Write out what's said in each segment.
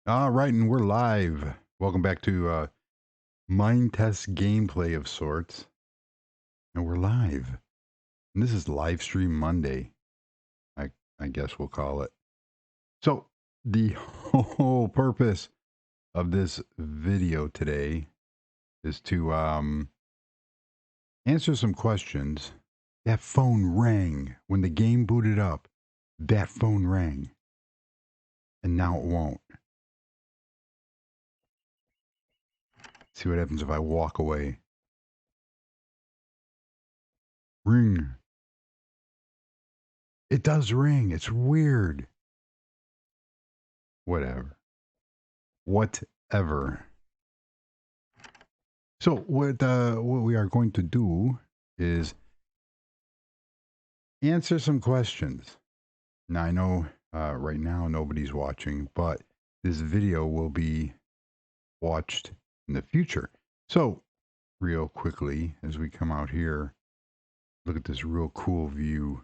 All right, and we're live. Welcome back to Mind Test gameplay of sorts. And we're live. And this is live stream Monday, I, I guess we'll call it. So, the whole purpose of this video today is to answer some questions. That phone rang when the game booted up. That phone rang, and now it won't. See what happens if I walk away. Ring. It does ring. It's weird. Whatever. Whatever. So what we are going to do is answer some questions. Now I know right now nobody's watching, but this video will be watched in the future. So real quickly, as we come out here, look at this real cool view.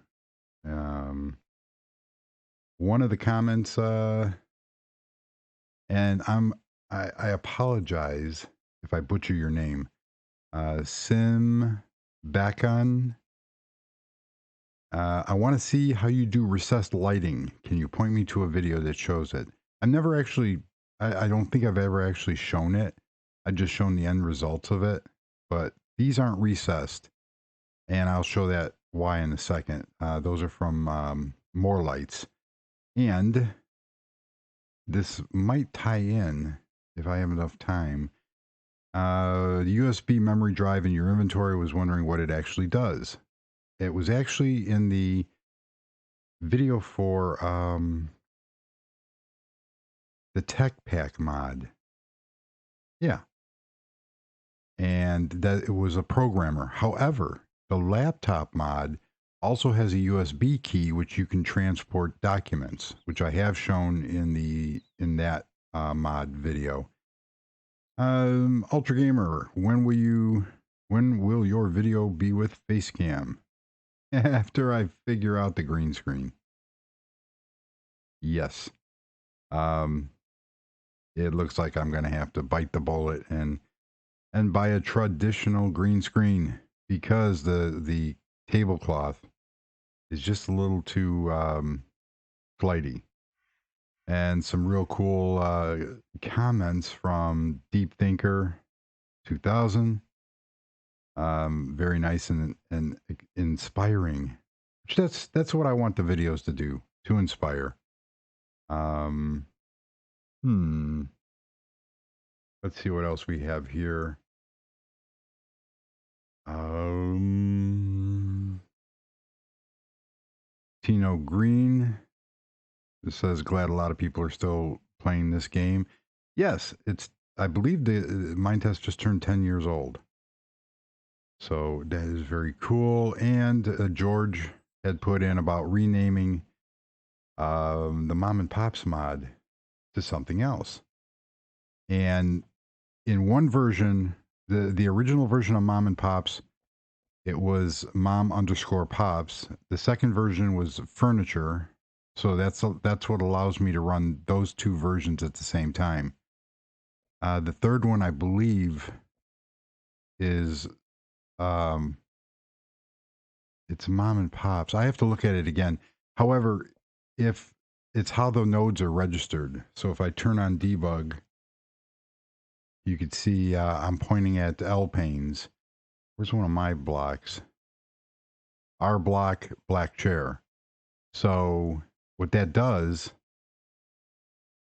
Um, One of the comments, and I apologize if I butcher your name. Sim Bakan. I want to see how you do recessed lighting. Can you point me to a video that shows it? I've never actually, I don't think I've ever actually shown it. I've just shown the end results of it, but these aren't recessed. And I'll show that why in a second. Those are from More Lights. And this might tie in if I have enough time. The USB memory drive in your inventory was wondering what it actually does. It was actually in the video for the Tech Pack mod. Yeah. And that it was a programmer. However, the laptop mod also has a USB key which you can transport documents, which I have shown in that mod video. Ultra Gamer, when will your video be with Facecam? After I figure out the green screen. Yes. Um it looks like I'm going to have to bite the bullet and buy a traditional green screen because the tablecloth is just a little too flighty. And some real cool comments from Deep Thinker 2000. Very nice and inspiring. Which that's what I want the videos to do, to inspire. Um, hmm. Let's see what else we have here. Um, Tino Green. It says glad a lot of people are still playing this game. Yes, it's. I believe the Mind Test just turned 10 years old, so that is very cool. And George had put in about renaming the Mom and Pops mod to something else. And in one version, the original version of Mom and Pops, it was mom underscore pops. The second version was furniture. So that's what allows me to run those two versions at the same time. The third one, I believe, is um, it's mom and pops. I have to look at it again. However, if it's how the nodes are registered. So if I turn on debug, you could see I'm pointing at L panes. Where's one of my blocks? R block, black chair. So what that does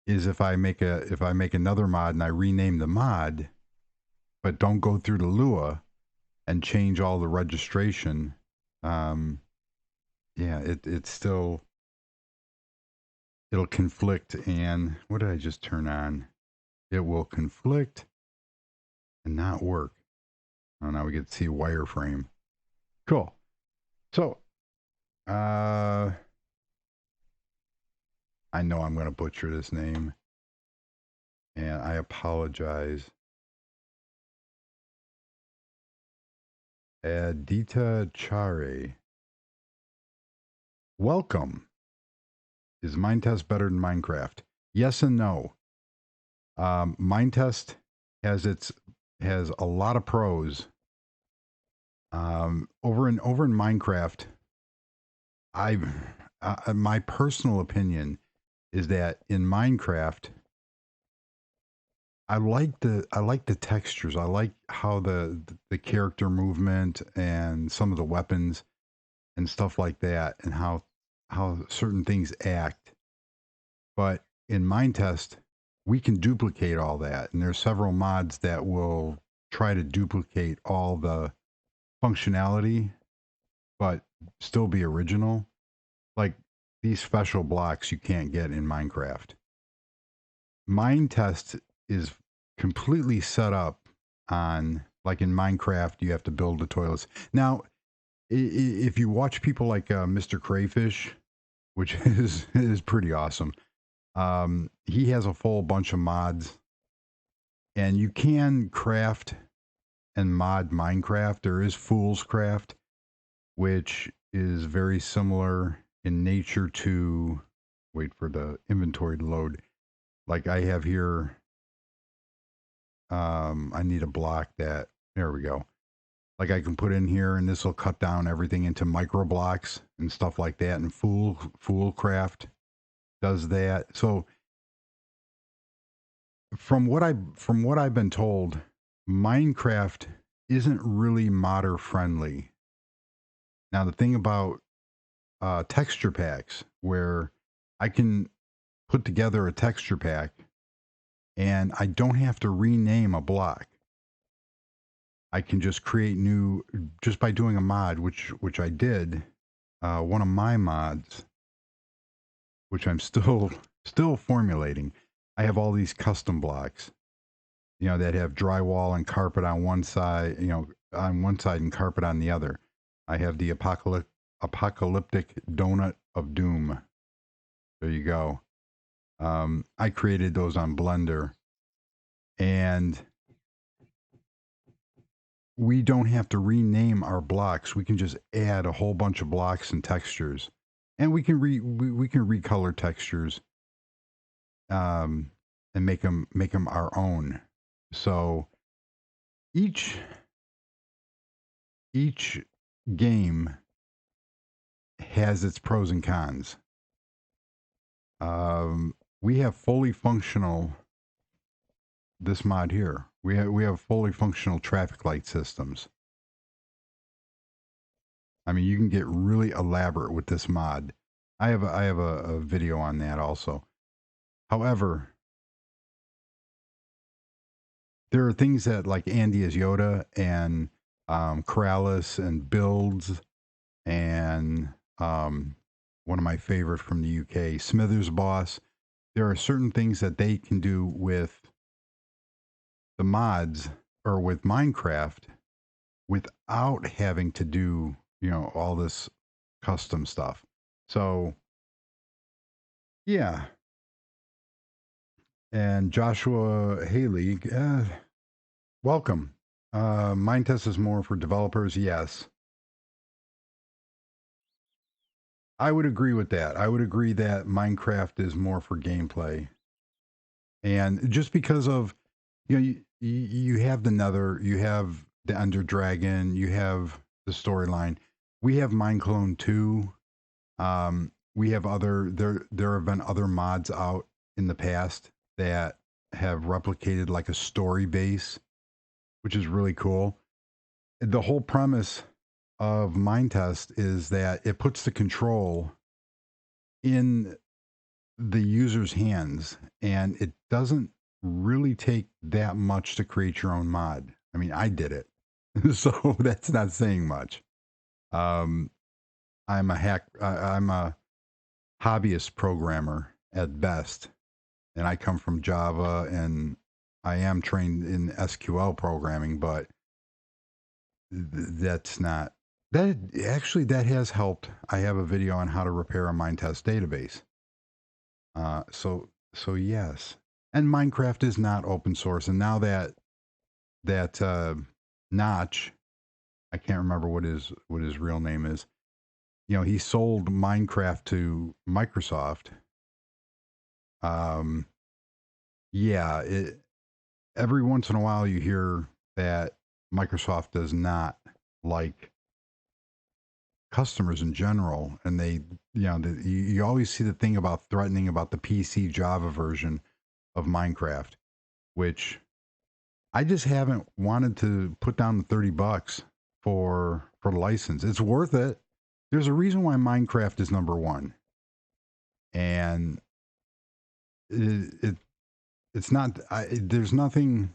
is if I make another mod and I rename the mod, but don't go through the Lua and change all the registration, um, yeah, it's still it'll conflict. And what did I just turn on? It will conflict and not work. Oh, now we get to see wireframe. Cool. So, I know I'm going to butcher this name, and I apologize. Adita Chare. Welcome. Is Mind Test better than Minecraft? Yes and no. Mindtest has its has a lot of pros. Over in Minecraft, I my personal opinion is that in Minecraft, I like the textures. I like how the character movement and some of the weapons and stuff like that, and how certain things act. But in Mindtest, we can duplicate all that, and there's several mods that will try to duplicate all the functionality, but still be original. Like these special blocks you can't get in Minecraft. Mindtest is completely set up on, like in Minecraft, you have to build the toilets. Now, if you watch people like Mr. Crayfish, which is pretty awesome, he has a full bunch of mods, and you can craft and mod Minecraft. There is Fool's Craft, which is very similar in nature to. Wait for the inventory to load. Like I have here, I need a block that. There we go. Like I can put in here, and this will cut down everything into micro blocks and stuff like that. And Foolcraft does that. So from what I've been told, Minecraft isn't really modder friendly. Now the thing about texture packs, where I can put together a texture pack and I don't have to rename a block. I can just create new just by doing a mod, which I did. One of my mods, which I'm still formulating. I have all these custom blocks, that have drywall and carpet on one side, on one side and carpet on the other. I have the apocalyptic donut of doom. There you go. I created those on Blender, and we don't have to rename our blocks. We can just add a whole bunch of blocks and textures, and we can recolor textures, and make them our own. So each each game has its pros and cons. We have fully functional this mod here. We have fully functional traffic light systems. I mean, you can get really elaborate with this mod. I have a video on that also. However, there are things that like Andy as Yoda and Corrales and Builds and one of my favorite from the UK, Smithers Boss. There are certain things that they can do with the mods or with Minecraft without having to do, all this custom stuff. So, yeah. And Joshua Haley, welcome. Mindtest is more for developers. Yes. I would agree with that. I would agree that Minecraft is more for gameplay. And just because of, you have the Nether, you have the Ender Dragon, you have the storyline. We have Mineclone 2. We have there have been other mods out in the past that have replicated like a story base, which is really cool. The whole premise of Mindtest is that it puts the control in the user's hands, and it doesn't really take that much to create your own mod. I mean, I did it, so that's not saying much. Um, I'm a hobbyist programmer at best, and I come from Java, and I am trained in SQL programming, but that's not that actually that has helped. I have a video on how to repair a Mindtest database. So yes, and Minecraft is not open source, and now that Notch, I can't remember what his real name is. He sold Minecraft to Microsoft. Um, Yeah, every once in a while you hear that Microsoft does not like customers in general, and you always see the thing about threatening about the PC Java version of Minecraft, which I just haven't wanted to put down the $30 for the license. It's worth it. There's a reason why Minecraft is number one, and it's not. There's nothing.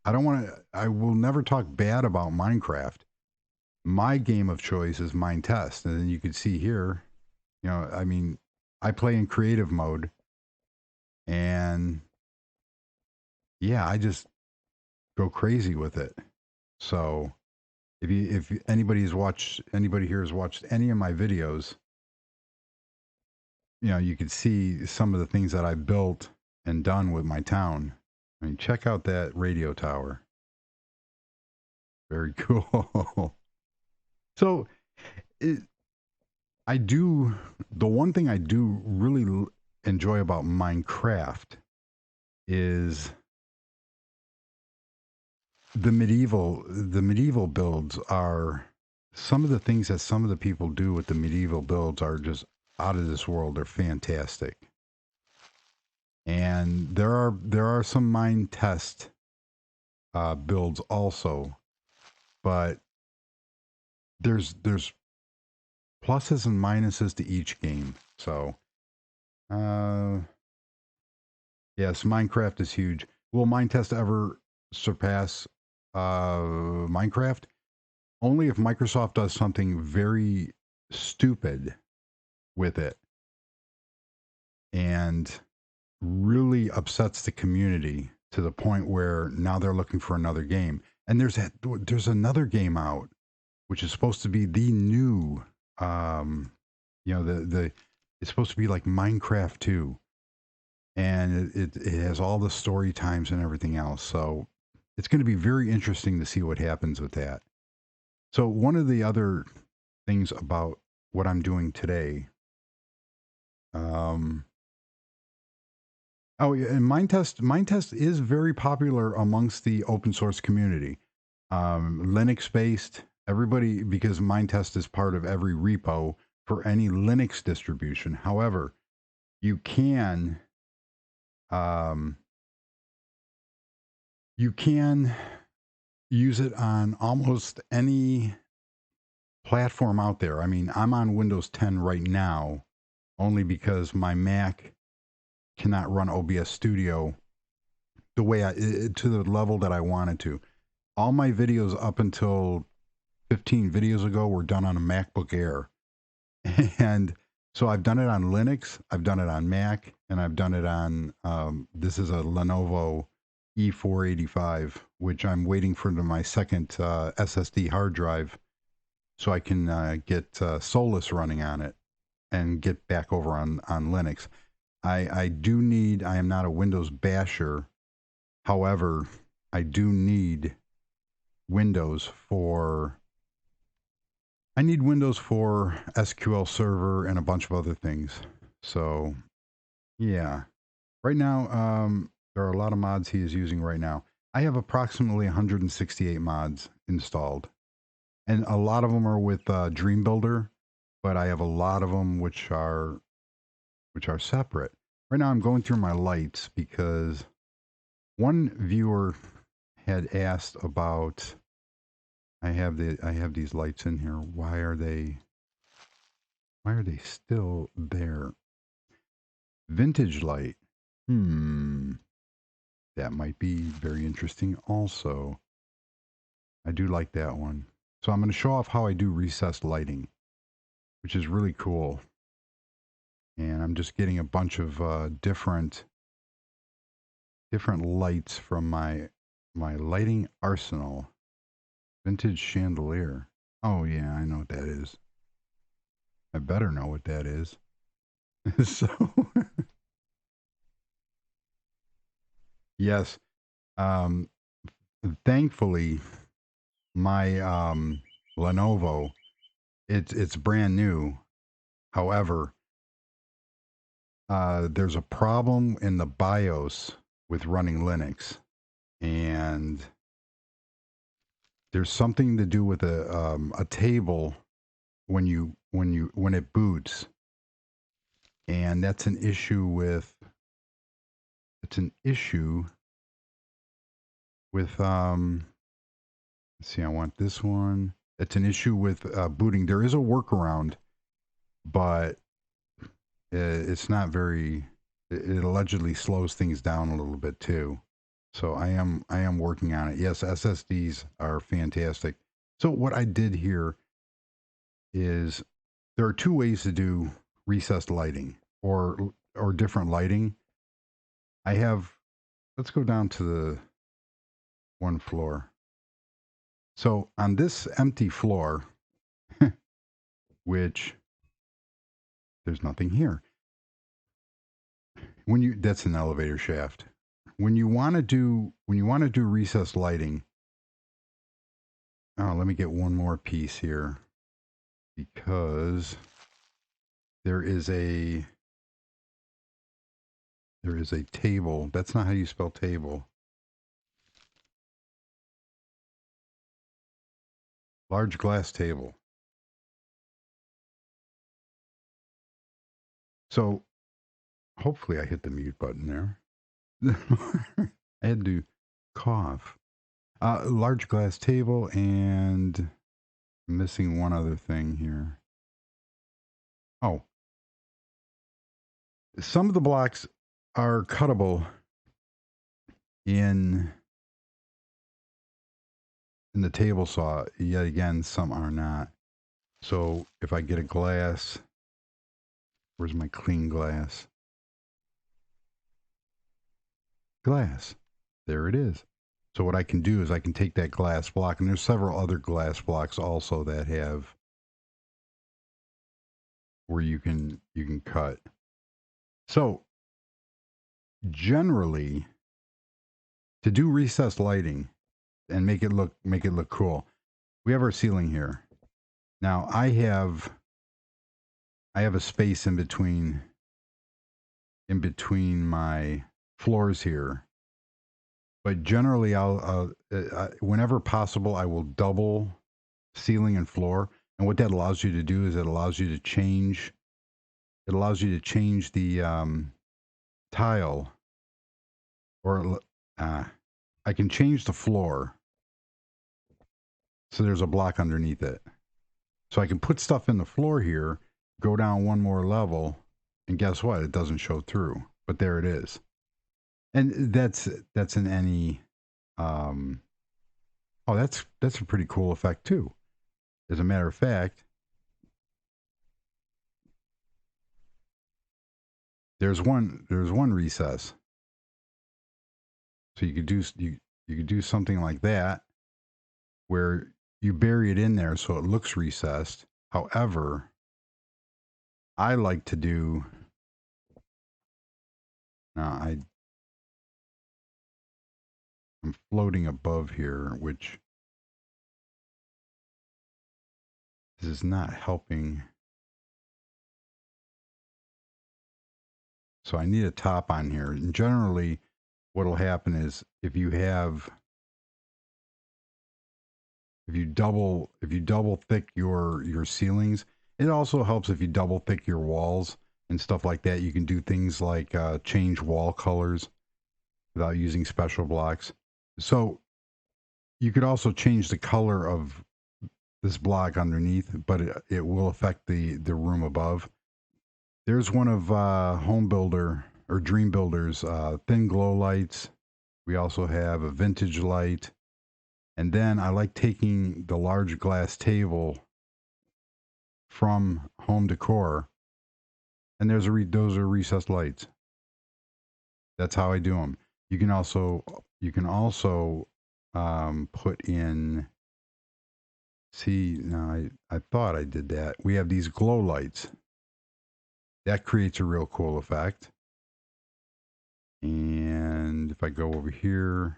I don't want to. I will never talk bad about Minecraft. My game of choice is Mine Test, and then you can see here. I mean, I play in creative mode, and yeah, I just go crazy with it. So if anybody here has watched any of my videos, you can see some of the things that I built and done with my town. I mean, check out that radio tower. Very cool. So it, I do the one thing I do really enjoy about Minecraft is the medieval builds are some of the things that some of the people do with the medieval builds are just out of this world. They're fantastic. And there are some mine test builds also, but there's pluses and minuses to each game. So uh, yes, Minecraft is huge. Will mine test ever surpass Minecraft? Only if Microsoft does something very stupid with it and really upsets the community to the point where now they're looking for another game. And there's another game out which is supposed to be the new um the it's supposed to be like Minecraft 2, and it has all the story times and everything else. So it's going to be very interesting to see what happens with that. So one of the other things about what I'm doing today, um, oh yeah, and Mindtest is very popular amongst the open source community. Linux based, everybody, because Mindtest is part of every repo for any Linux distribution. However, you can um, you can use it on almost any platform out there. I mean, I'm on Windows 10 right now only because my Mac cannot run OBS Studio the way to the level that I wanted to. All my videos up until 15 videos ago were done on a MacBook Air. And so I've done it on Linux, I've done it on Mac, and I've done it on this is a Lenovo E485, which I'm waiting for my second SSD hard drive so I can get Solus running on it and get back over on Linux. I am not a Windows basher. However, I do need Windows for I need Windows for SQL Server and a bunch of other things. So yeah, right now there are a lot of mods he is using right now. I have approximately 168 mods installed, and a lot of them are with Dream Builder, but I have a lot of them which are separate. Right now, I'm going through my lights because one viewer had asked about. I have these lights in here. Why are they still there? Vintage light. Hmm. That might be very interesting also. I do like that one. So I'm going to show off how I do recessed lighting, which is really cool. And I'm just getting a bunch of different lights from my lighting arsenal. Vintage chandelier. Oh yeah, I know what that is. I better know what that is. So yes, um, thankfully my Lenovo it's brand new. However, there's a problem in the BIOS with running Linux, and there's something to do with a table when it boots, and that's an issue with it's an issue with let's see, I want this one. It's an issue with booting. There is a workaround, but it's not very. It allegedly slows things down a little bit too. So I am working on it. Yes, SSDs are fantastic. So what I did here is there are two ways to do recessed lighting or different lighting. I have let's go down to the one floor. So on this empty floor, which there's nothing here. When you that's an elevator shaft. When you want to do recessed lighting, oh, let me get one more piece here because there is a table. That's not how you spell table. Large glass table. So hopefully I hit the mute button there. I had to cough. Large glass table and missing one other thing here. Oh, some of the blocks are cuttable in the table saw. Yet again, some are not. So if I get a glass, where's my clean glass? Glass. There it is. So what I can do is I can take that glass block, and there's several other glass blocks also that have where you can cut. So generally, to do recessed lighting and make it look cool, we have our ceiling here. Now I have a space in between my floors here, but generally whenever possible I will double ceiling and floor. And what that allows you to do is it allows you to change the tile, or I can change the floor so there's a block underneath it. So I can put stuff in the floor here, go down one more level, and guess what? It doesn't show through, but there it is. And that's in any oh, that's a pretty cool effect too. As a matter of fact, there's one recess. So you could do something like that where you bury it in there so it looks recessed. However, I like to do I'm floating above here, which this is not helping. So I need a top on here. And generally what'll happen is if you double thick your ceilings, it also helps if you double thick your walls and stuff like that. You can do things like change wall colors without using special blocks. So you could also change the color of this block underneath, but it will affect the room above. There's one of Home Builder or Dream Builder's thin glow lights. We also have a vintage light. And then I like taking the large glass table from Home Decor, and those are recessed lights. That's how I do them. You can also put in. See, no, I thought I did that. We have these glow lights. That creates a real cool effect. And if I go over here,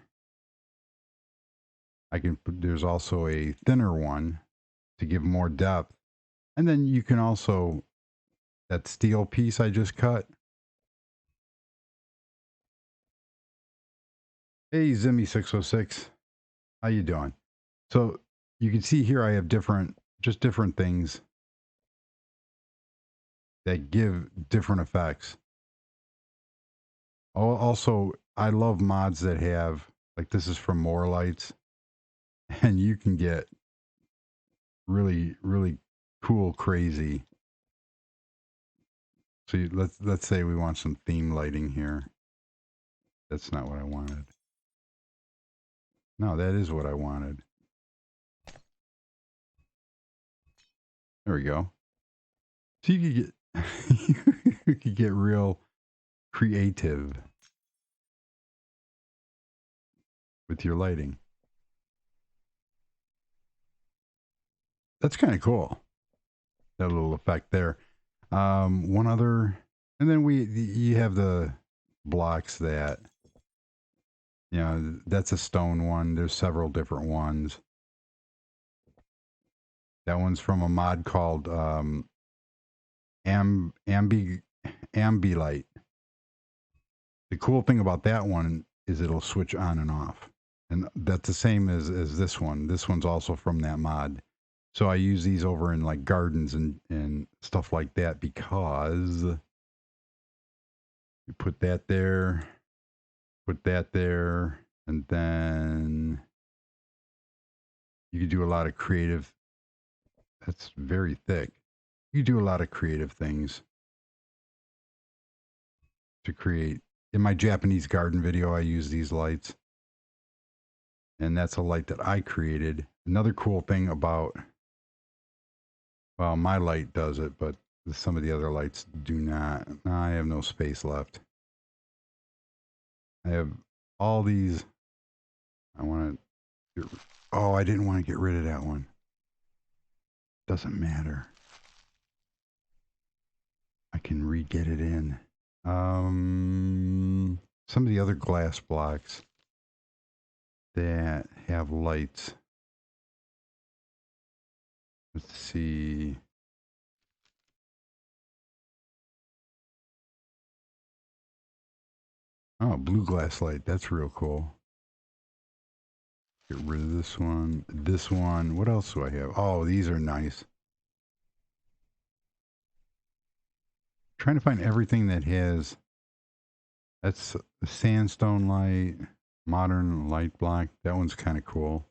there's also a thinner one to give more depth. And then you can also, that steel piece I just cut, Hey, Zimmy606. How you doing? So you can see here I have different things that give different effects. Also, I love mods that have, like this is from More Lights, and you can get really, really cool, crazy. So let's say we want some theme lighting here. That's not what I wanted. No, that is what I wanted. There we go. So you could get you could get real creative with your lighting. That's kind of cool. That little effect there. One other, and then you have the blocks that that's a stone one. There's several different ones. That one's from a mod called Ambilight. The cool thing about that one is it'll switch on and off, and that's the same as this one. This one's also from that mod. So I use these over in like gardens and stuff like that because you put that there, and then you can do a lot of creative. That's very thick. You do a lot of creative things to create. In my Japanese garden video, I use these lights, and that's a light that I created. Another cool thing about, well, my light does it, but some of the other lights do not. I have no space left. I have all these. I want to. Oh, I didn't want to get rid of that one. Doesn't matter. I can re-get it in. Some of the other glass blocks that have lights. Let's see. Oh, blue glass light. That's real cool. Get rid of this one. This one. What else do I have? Oh, these are nice. Trying to find everything that has. That's a sandstone light, modern light block. That one's kind of cool.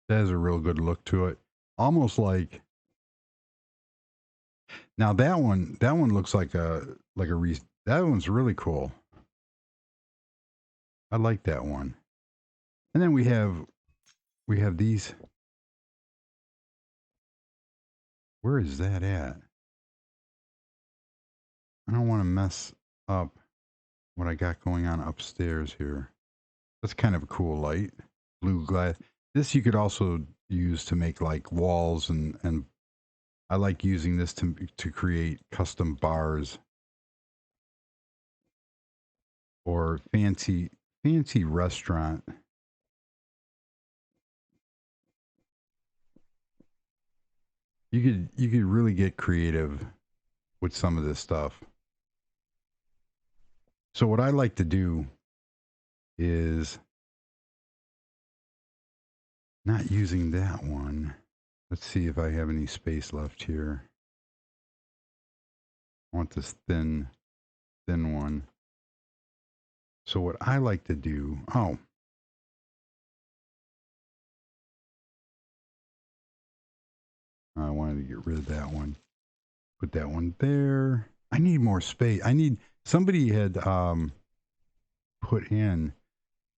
That has a real good look to it. Almost like, now that one looks like that one's really cool. I like that one. And then we have these. Where is that at? I don't want to mess up what I got going on upstairs here. That's kind of a cool light. Blue glass. This you could also use to make like walls and I like using this to create custom bars or fancy restaurant. You could really get creative with some of this stuff. So what I like to do is not using that one. Let's see if I have any space left here. I want this thin one. So what I like to do, I wanted to get rid of that one. Put that one there. I need more space. Somebody had put in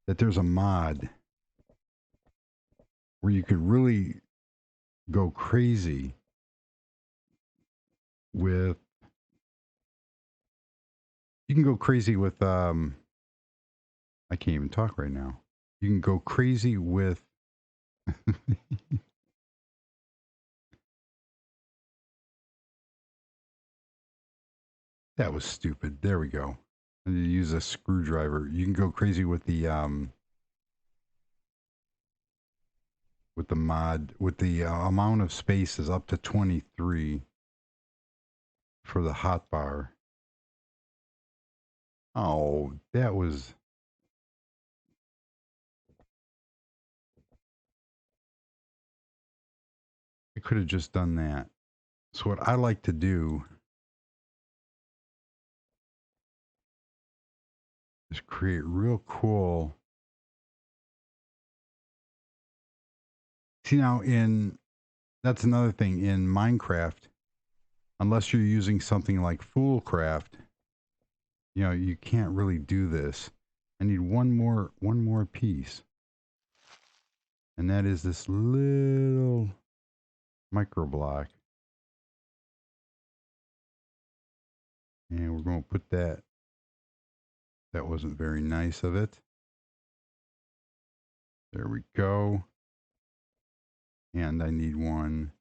that there's a mod where you could really go crazy with you can go crazy with I can't even talk right now. You can go crazy with that was stupid. There we go. And you use a screwdriver. You can go crazy with the mod with the amount of space is up to 23 for the hot bar. Oh, that was... I could have just done that. So what I like to do is create real cool... See, now that's another thing in Minecraft, unless you're using something like Foolcraft, you can't really do this. I need one more piece. And that is this little micro block. And we're going to put that. That wasn't very nice of it. There we go. And I need one.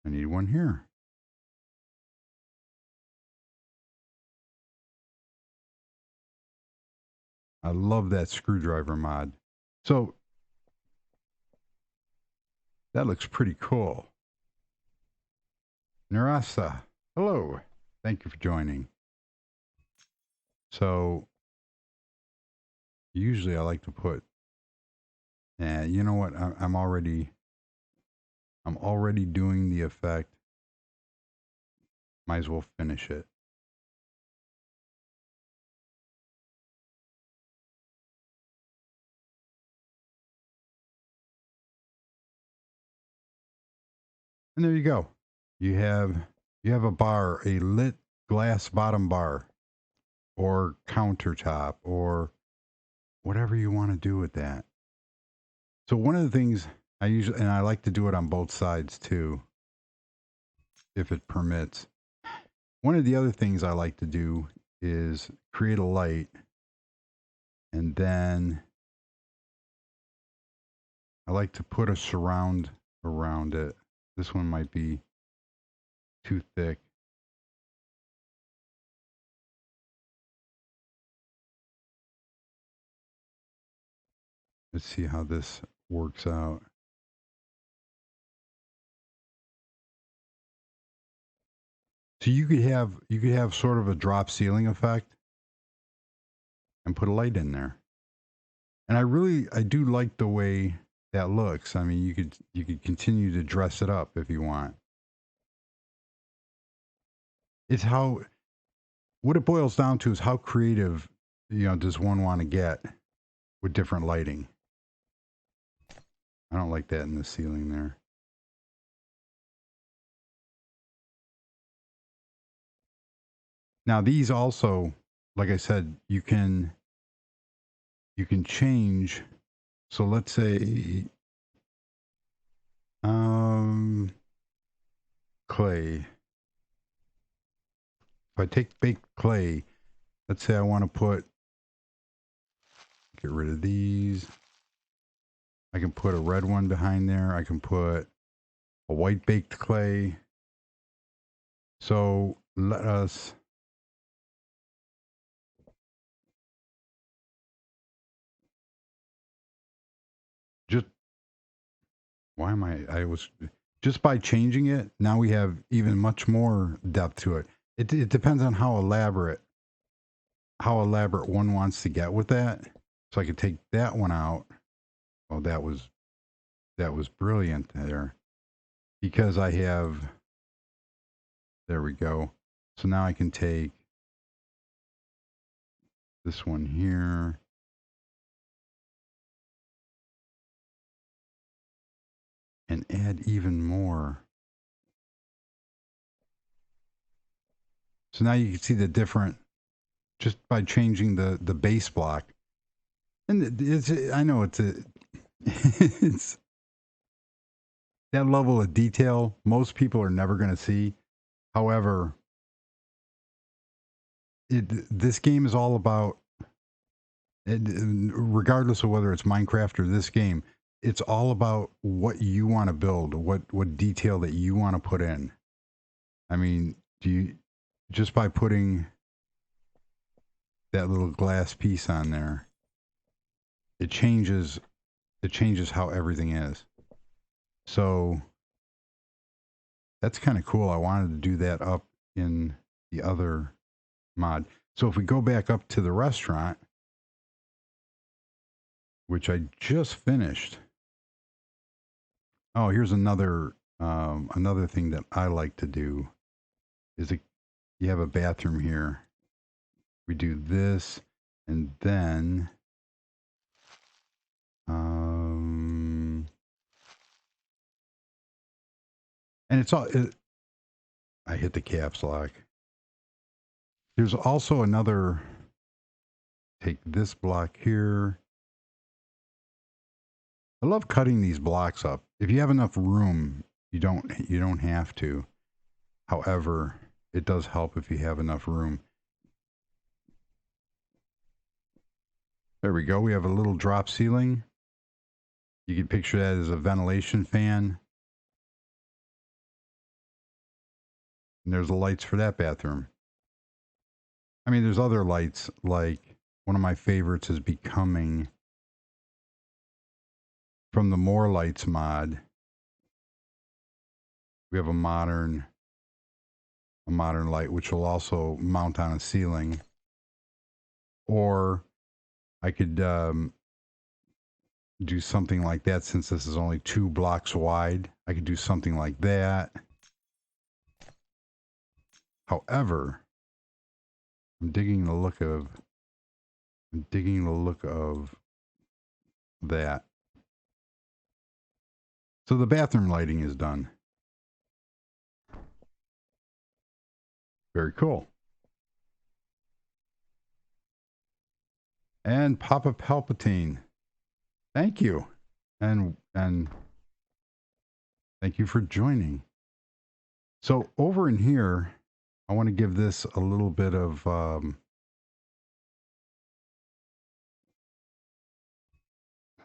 I need one here. I love that screwdriver mod. So that looks pretty cool. Narasa, hello. Thank you for joining. So usually I like to put, you know what? I'm already doing the effect. Might as well finish it. And there you go. You have a bar, a lit glass bottom bar, or countertop, or whatever you want to do with that. So one of the things I usually, and I like to do it on both sides too, if it permits. One of the other things I like to do is create a light, and then I like to put a surround around it. This one might be too thick. Let's see how this works out. So you could have sort of a drop ceiling effect and put a light in there. And I do like the way that looks. I mean, you could continue to dress it up if you want. It's how what it boils down to is how creative, does one want to get with different lighting. I don't like that in the ceiling there. Now these also, like I said, you can change. So let's say clay. If I take baked clay, let's say I want to get rid of these. I can put a red one behind there. I can put a white baked clay. So let us just, why am I was just by changing it, now we have even much more depth to it. It depends on how elaborate one wants to get with that. So I could take that one out. Oh, that was brilliant there. Because I have, there we go. So now I can take this one here. And add even more. So now you can see the different, just by changing the base block. And I know it's that level of detail most people are never going to see. However, this game is all about, regardless of whether it's Minecraft or this game, it's all about what you want to build, what detail that you want to put in. I mean, just by putting that little glass piece on there, it changes how everything is. So That's kind of cool. I wanted to do that up in the other mod. So if we go back up to the restaurant, which I just finished. Oh, here's another thing that I like to do is you have a bathroom here. We do this, and then and it's all. I hit the caps lock. There's also another. Take this block here. I love cutting these blocks up. If you have enough room, you don't have to. However, it does help if you have enough room. There we go. We have a little drop ceiling. You can picture that as a ventilation fan. And there's the lights for that bathroom. I mean, there's other lights, like one of my favorites is Becoming from the More Lights mod. We have a modern light, which will also mount on a ceiling. Or I could do something like that since this is only 2 blocks wide. I could do something like that. However, I'm digging the look of that. So the bathroom lighting is done. Very cool. And Papa Palpatine. Thank you. And thank you for joining. So over in here, I want to give this a little bit of I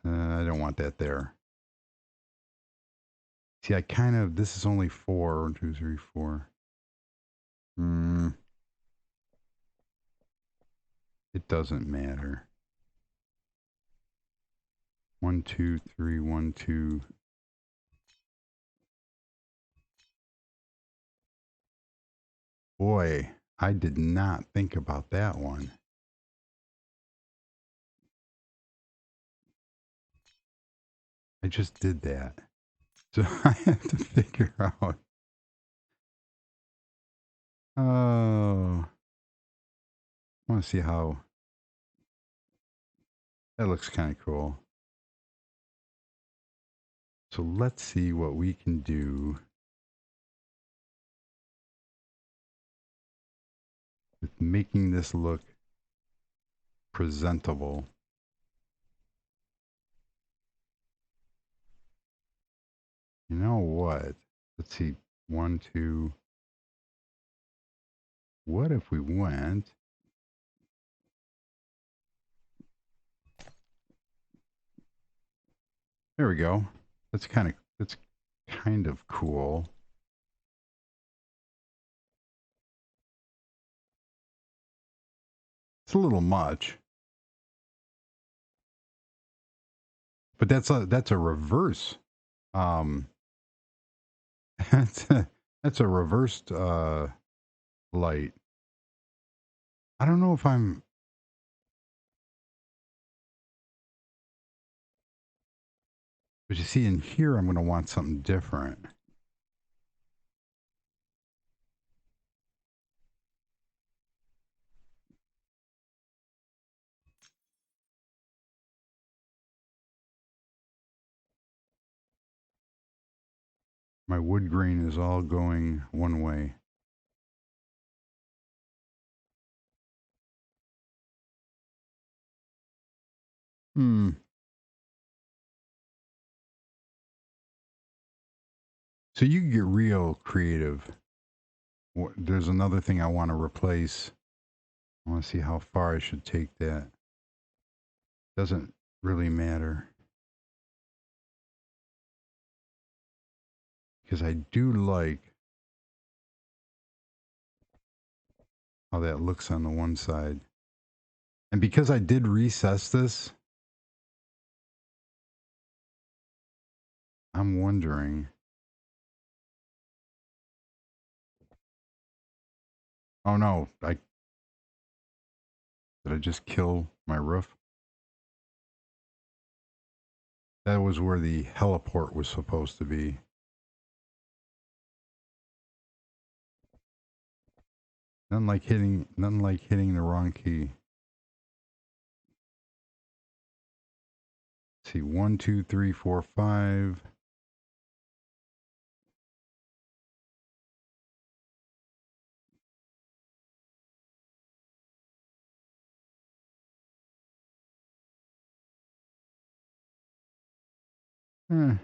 don't want that there. See, this is only 4. 1, 2, 3, 4. It doesn't matter. 1, 2, 3, 1, 2. Boy, I did not think about that one. I just did that. So I have to figure out. Oh, I want to see how that looks kind of cool. So let's see what we can do with making this look presentable. You know what? Let's see. 1, 2. What if we went? There we go. That's kind of cool. It's a little much. But that's a reverse. That's a reversed light. I don't know if I'm. But you see, in here, I'm going to want something different. My wood grain is all going one way. So you can get real creative. There's another thing I want to replace. I want to see how far I should take that. Doesn't really matter. Because I do like how that looks on the one side. And because I did recess this, I'm wondering. Oh no, did I just kill my roof? That was where the heliport was supposed to be. Nothing like hitting the wrong key. Let's see, 1, 2, 3, 4, 5. Eh,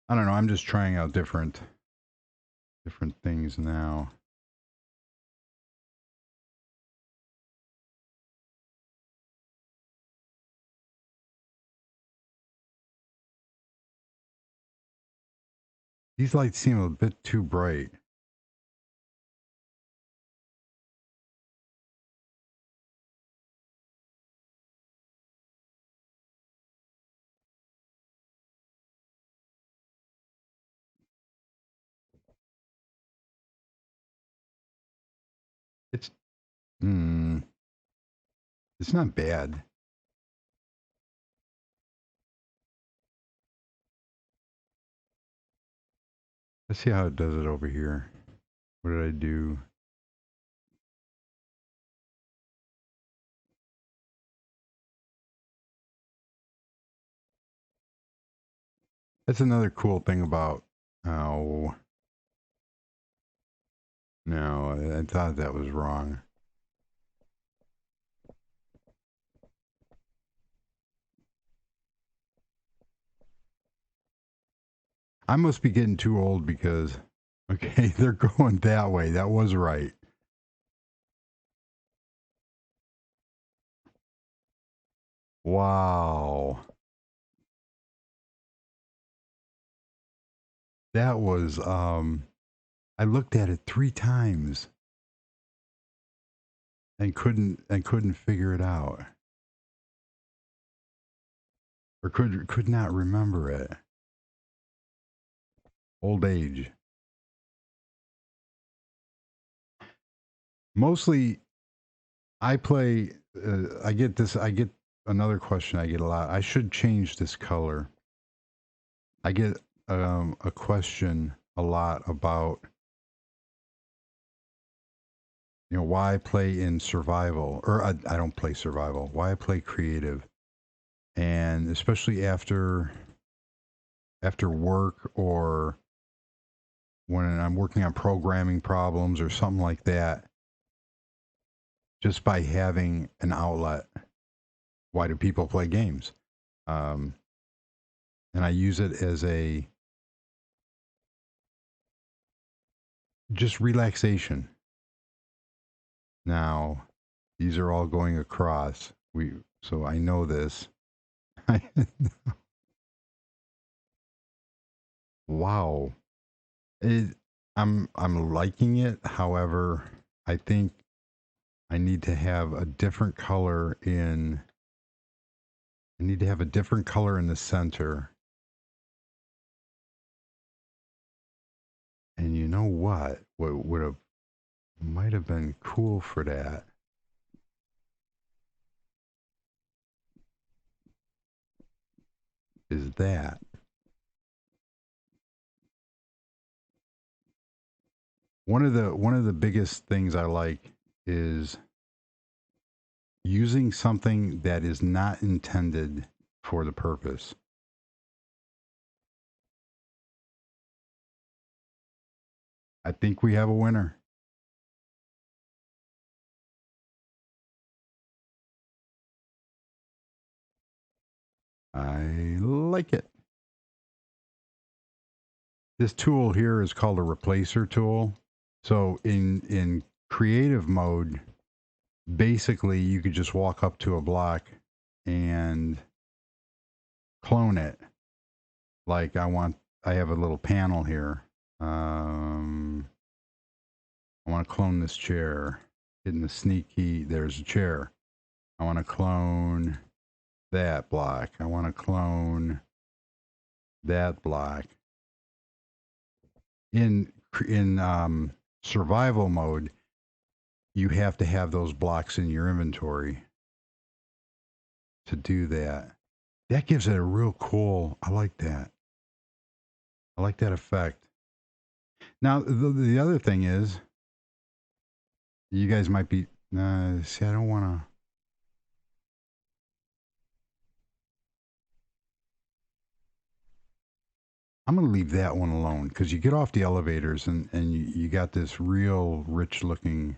I don't know. I'm just trying out different things now. These lights seem a bit too bright. It's mm, it's not bad. Let's see how it does it over here. What did I do? That's another cool thing about. Oh no, I thought that was wrong. I must be getting too old because. Okay, they're going that way. That was right. Wow. That was I looked at it 3 times and couldn't figure it out. Or could not remember it. Old age. Mostly I get another question I get a lot. I should change this color. I get a question a lot about why I play in survival or I don't play survival. Why I play creative, and especially after work or when I'm working on programming problems or something like that. Just by having an outlet, why do people play games? Um, and I use it as a just relaxation. Now, these are all going across. So I know this. Wow. It, I'm liking it. However, I think I need to have a different color in I need to have a different color in the center. And you know what would have might have been cool for that is that one of the biggest things I like is using something that is not intended for the purpose. I think we have a winner. I like it. This tool here is called a replacer tool. So in creative mode, basically you could just walk up to a block and clone it. Like I have a little panel here. I want to clone this chair. Hitting the sneak key, there's a chair. I want to clone that block. I want to clone that block. In survival mode, you have to have those blocks in your inventory to do that. That gives it a real cool. I like that. I like that effect. Now the other thing is, you guys might be. See, I don't want to. I'm going to leave that one alone because you get off the elevators and you got this real rich looking.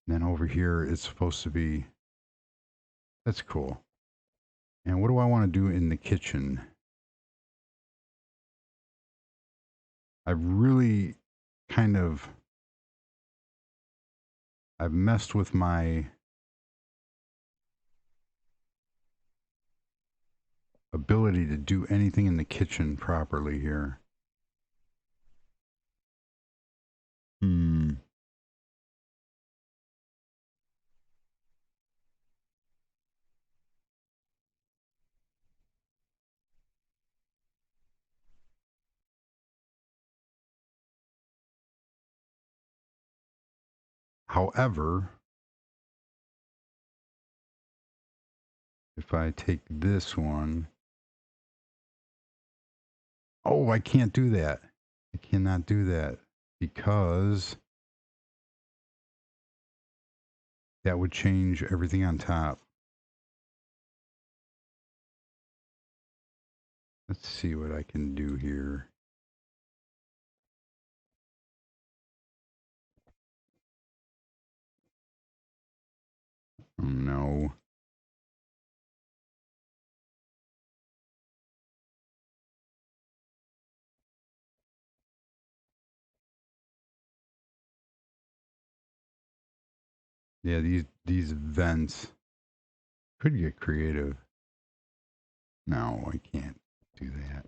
And then over here, it's supposed to be. That's cool. And what do I want to do in the kitchen? I've really kind of. I've messed with my ability to do anything in the kitchen properly here. Hmm. However, if I take this one, oh, I can't do that. I cannot do that because that would change everything on top. Let's see what I can do here. Oh, no. Yeah, these vents could get creative. No, I can't do that.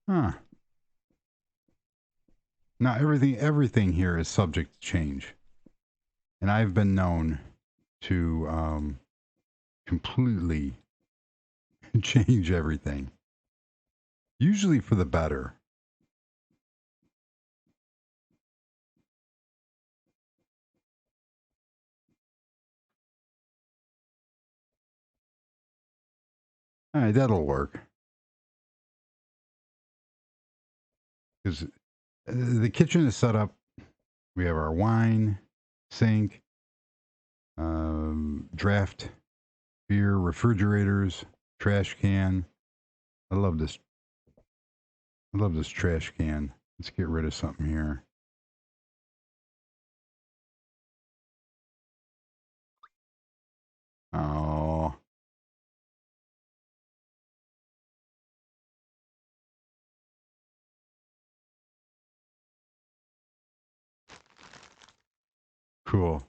Huh. Now everything here is subject to change. And I've been known to completely change everything. Usually for the better. All right, that'll work. Because the kitchen is set up. We have our wine, sink, draft beer, refrigerators, trash can. I love this. I love this trash can. Let's get rid of something here. Oh, cool.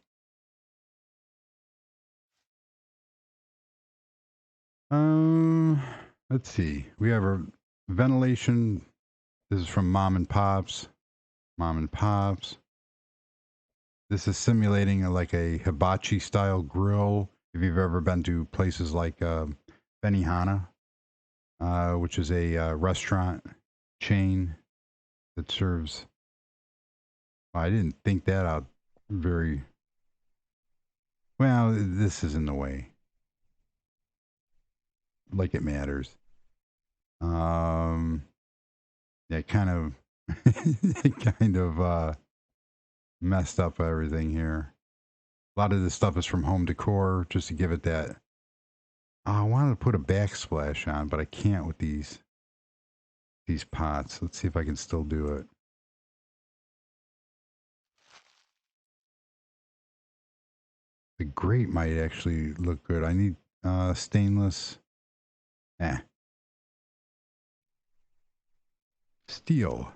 Um, let's see. We have our ventilation. This is from Mom and Pops. Mom and Pops. This is simulating like a hibachi style grill. If you've ever been to places like Benihana, which is a restaurant chain that serves. I didn't think that out very well. This is in the way, like it matters. Um, yeah, kind of, it kind of messed up everything here. A lot of this stuff is from home decor, just to give it that. Oh, I wanted to put a backsplash on, but I can't with these pots. Let's see if I can still do it. The grate might actually look good. I need stainless. Eh. Steel.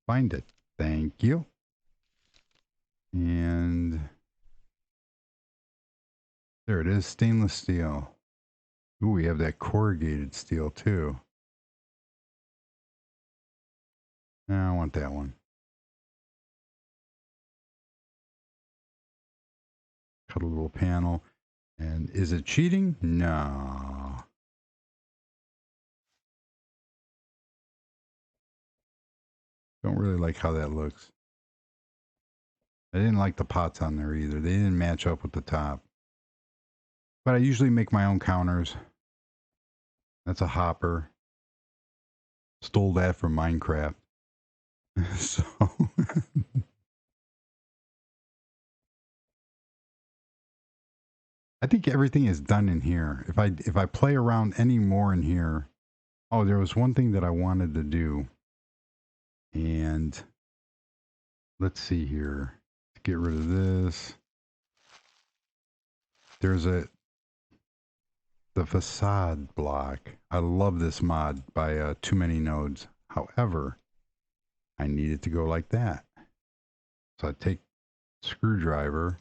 Find it. Thank you. And there it is, stainless steel. Ooh, we have that corrugated steel too. No, I want that one. Cut a little panel. And is it cheating? No. Don't really like how that looks. I didn't like the pots on there either. They didn't match up with the top. But I usually make my own counters. That's a hopper. Stole that from Minecraft. So I think everything is done in here. If I play around any more in here, oh, there was one thing that I wanted to do, and let's see here. Let's get rid of this. There's the facade block. I love this mod by Too Many Nodes. However, I need it to go like that. So I take screwdriver.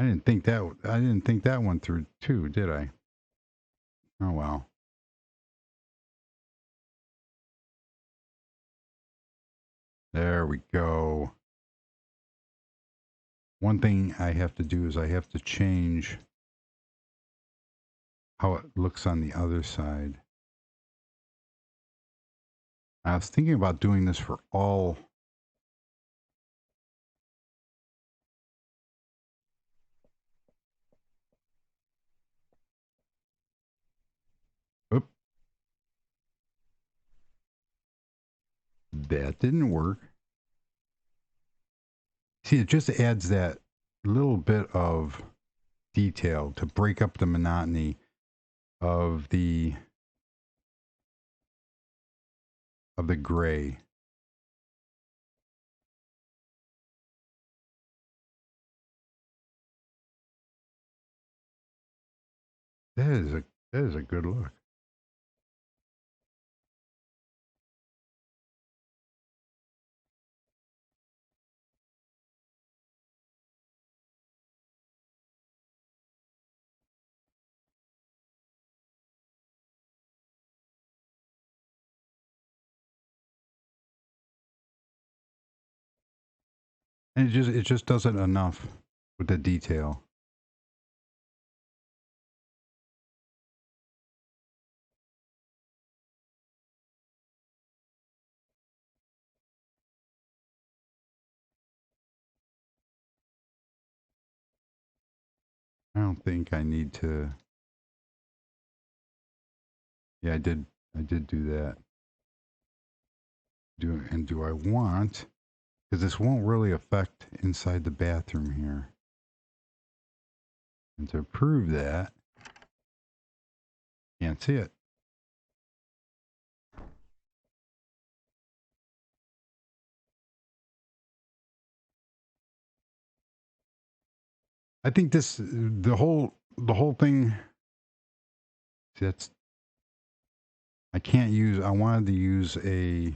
I didn't think that one through too, did I? Oh well. There we go. One thing I have to do is I have to change how it looks on the other side. I was thinking about doing this for all. Oop, that didn't work. See, it just adds that little bit of detail to break up the monotony of the gray. That is a good look. And it just doesn't enough with the detail. I don't think I need to. Yeah, I did do that. Do I want? Because this won't really affect inside the bathroom here. And to prove that, can't see it. I think the whole thing. That's I can't use. I wanted to use a.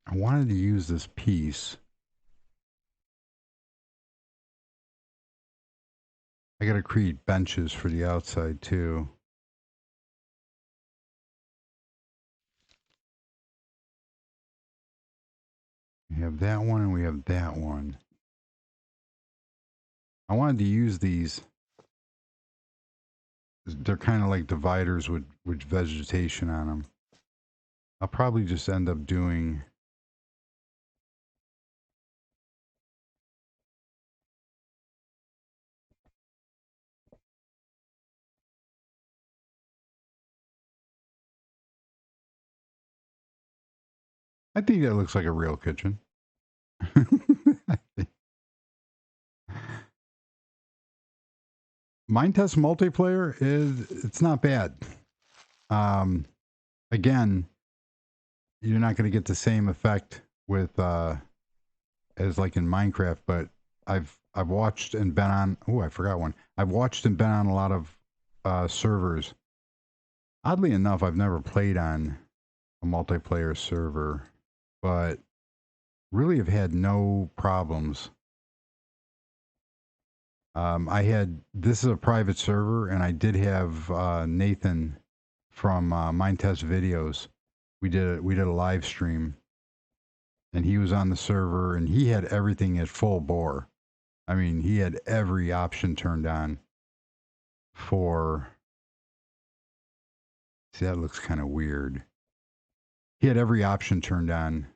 I wanted to use this piece. I got to create benches for the outside too. We have that one and we have that one. I wanted to use these. They're kind of like dividers with vegetation on them. I'll probably just end up doing. I think that looks like a real kitchen. Mind Test multiplayer it's not bad. Again, you're not going to get the same effect with as like in Minecraft, but I've watched and been on. Oh, I forgot one. I've watched and been on a lot of servers. Oddly enough, I've never played on a multiplayer server, but really have had no problems. I had this is a private server, and I did have Nathan from Mind Test Videos. We did a live stream, and he was on the server, and he had everything at full bore. I mean, he had every option turned on for. See, that looks kind of weird. He had every option turned on,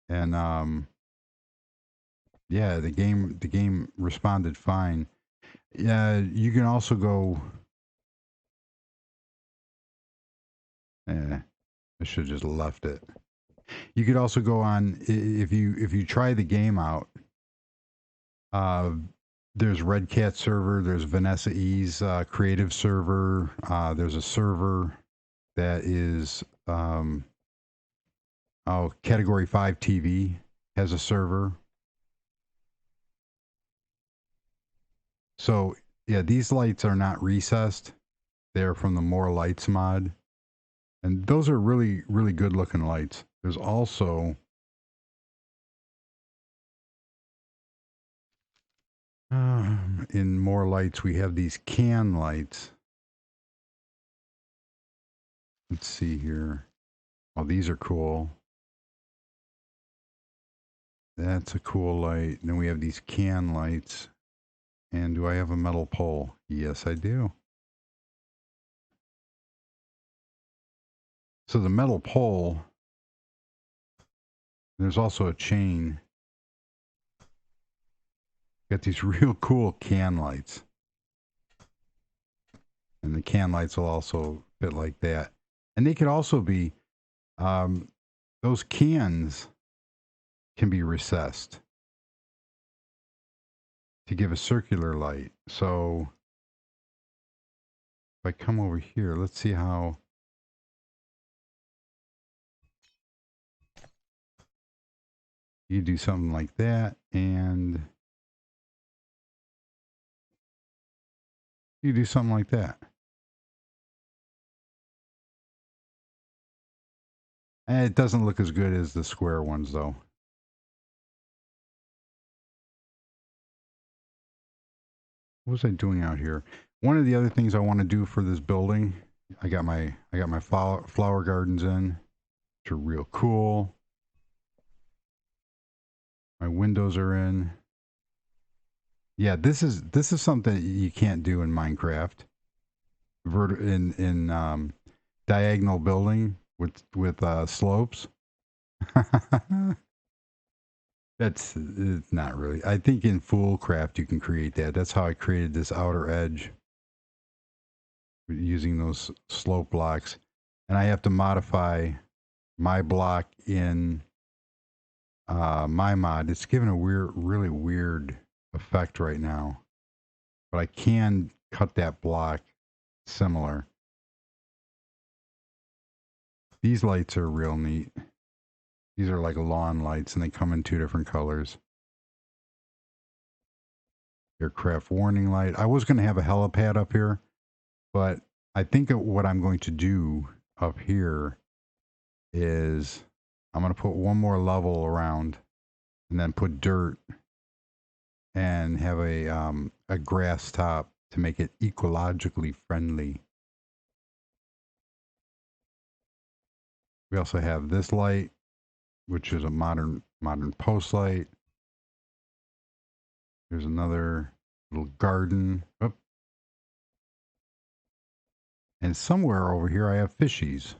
and yeah, the game responded fine. Yeah, you can also go. I should have just left it. You could also go on if you try the game out. Uh, there's Red Cat server. There's Vanessa E's creative server. There's a server that is Category 5 TV has a server. So yeah, these lights are not recessed. They're from the More Lights mod, and those are really really good looking lights. There's also in More Lights we have these can lights. Let's see here. Oh, these are cool. That's a cool light. Then we have these can lights. And do I have a metal pole? Yes, I do. So the metal pole, there's also a chain. Got these real cool can lights. And the can lights will also fit like that. And they could also be, those cans can be recessed to give a circular light. So if I come over here, let's see how. You do something like that, and you do something like that. And it doesn't look as good as the square ones, though. What was I doing out here? One of the other things I want to do for this building, I got my flower gardens in, which are real cool. My windows are in. Yeah, this is something you can't do in Minecraft. In diagonal building with slopes. That's it's not really. I think in Foolcraft you can create that. That's how I created this outer edge using those slope blocks, and I have to modify my block in my mod. It's giving a really weird effect right now, but I can cut that block similar. These lights are real neat. These are like lawn lights, and they come in two different colors. Aircraft warning light. I was going to have a helipad up here, but I think what I'm going to do up here is I'm going to put one more level around and then put dirt and have a grass top to make it ecologically friendly. We also have this light, which is a modern post light. There's another little garden. Oh. And somewhere over here I have fishies.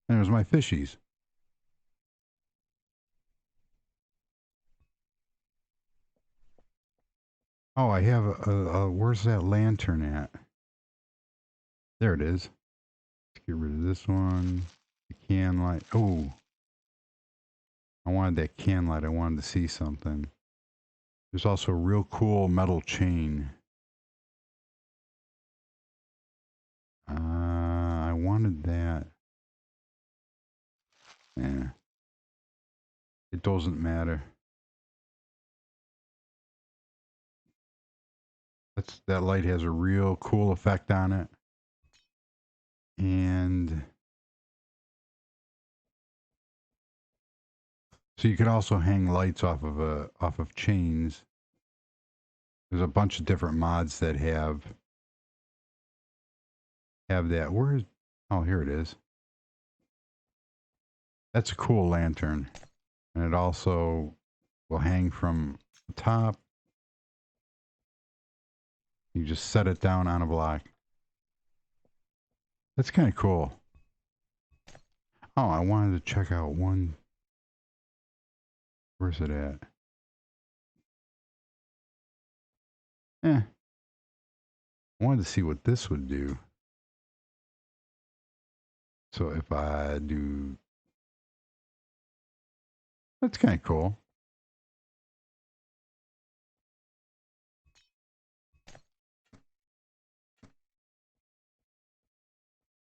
And there's my fishies. Oh, I have where's that lantern at? There it is. Let's get rid of this one. The can light. Oh, I wanted that can light. I wanted to see something. There's also a real cool metal chain. I wanted that. Yeah. It doesn't matter. That light has a real cool effect on it. And so you could also hang lights off of chains. There's a bunch of different mods that have that. Where is? Oh, here it is. That's a cool lantern, and it also will hang from the top. You just set it down on a block. That's kind of cool. Oh, I wanted to check out one. Where's it at? I wanted to see what this would do. So if I do, that's kind of cool.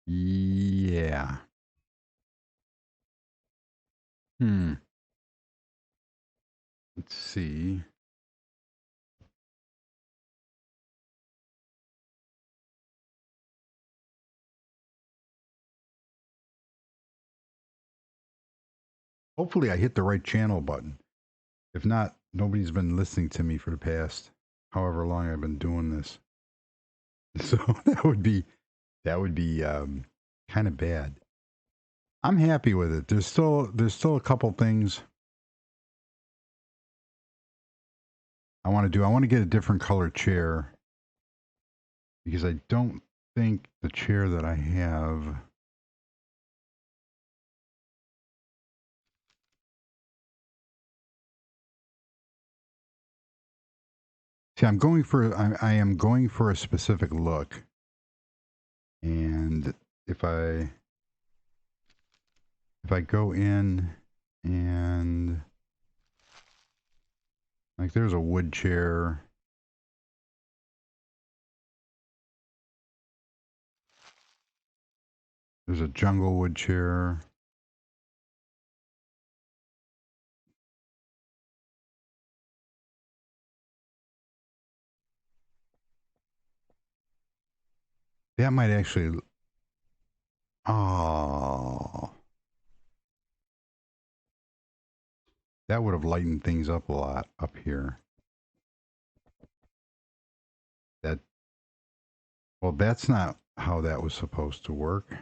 Yeah. Let's see. Hopefully I hit the right channel button. If not, nobody's been listening to me for the past however long I've been doing this. So that would be kind of bad. I'm happy with it. There's still a couple things I want to do. I want to get a different color chair because I don't think the chair that I have. See, I am going for a specific look, and if I go in and like there's a wood chair. There's a jungle wood chair. That might actually. Oh, that would have lightened things up a lot up here. That well, that's not how that was supposed to work.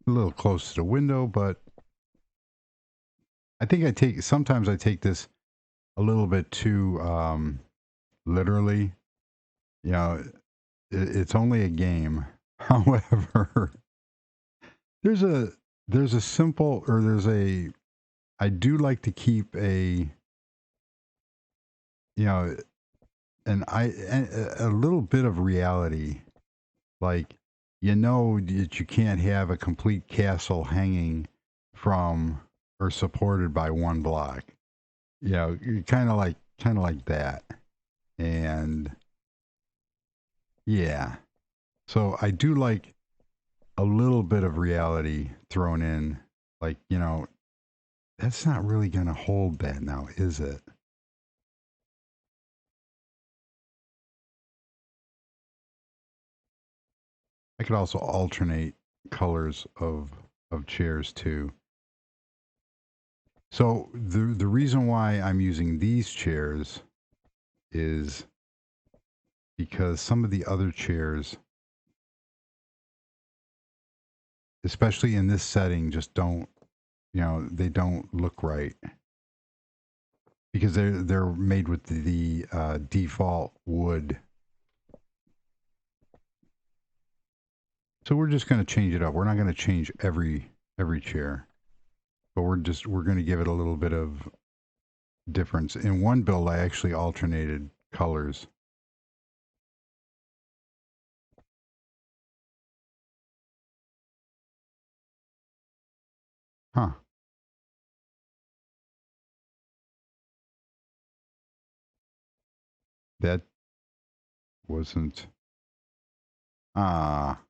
A little close to the window, but I think sometimes I take this a little bit too literally. You know, it's only a game. However, there's a there's a simple or there's a I do like to keep you know a little bit of reality, like that you can't have a complete castle hanging from or supported by one block. Kind of like that. And yeah. So I do like a little bit of reality thrown in. Like, that's not really going to hold that now, is it? I could also alternate colors of chairs too. So the reason why I'm using these chairs is because some of the other chairs, especially in this setting, just don't, You know, they don't look right because they're made with the default wood. So we're just going to change it up. We're not going to change every chair, but we're going to give it a little bit of difference. In one build, I actually alternated colors. Huh. That wasn't. Ah.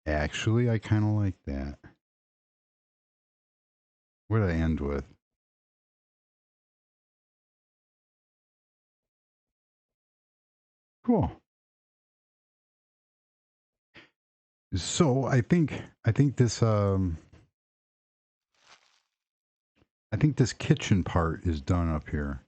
Actually, I kind of like that. What did I end with? Cool. So I think this kitchen part is done up here.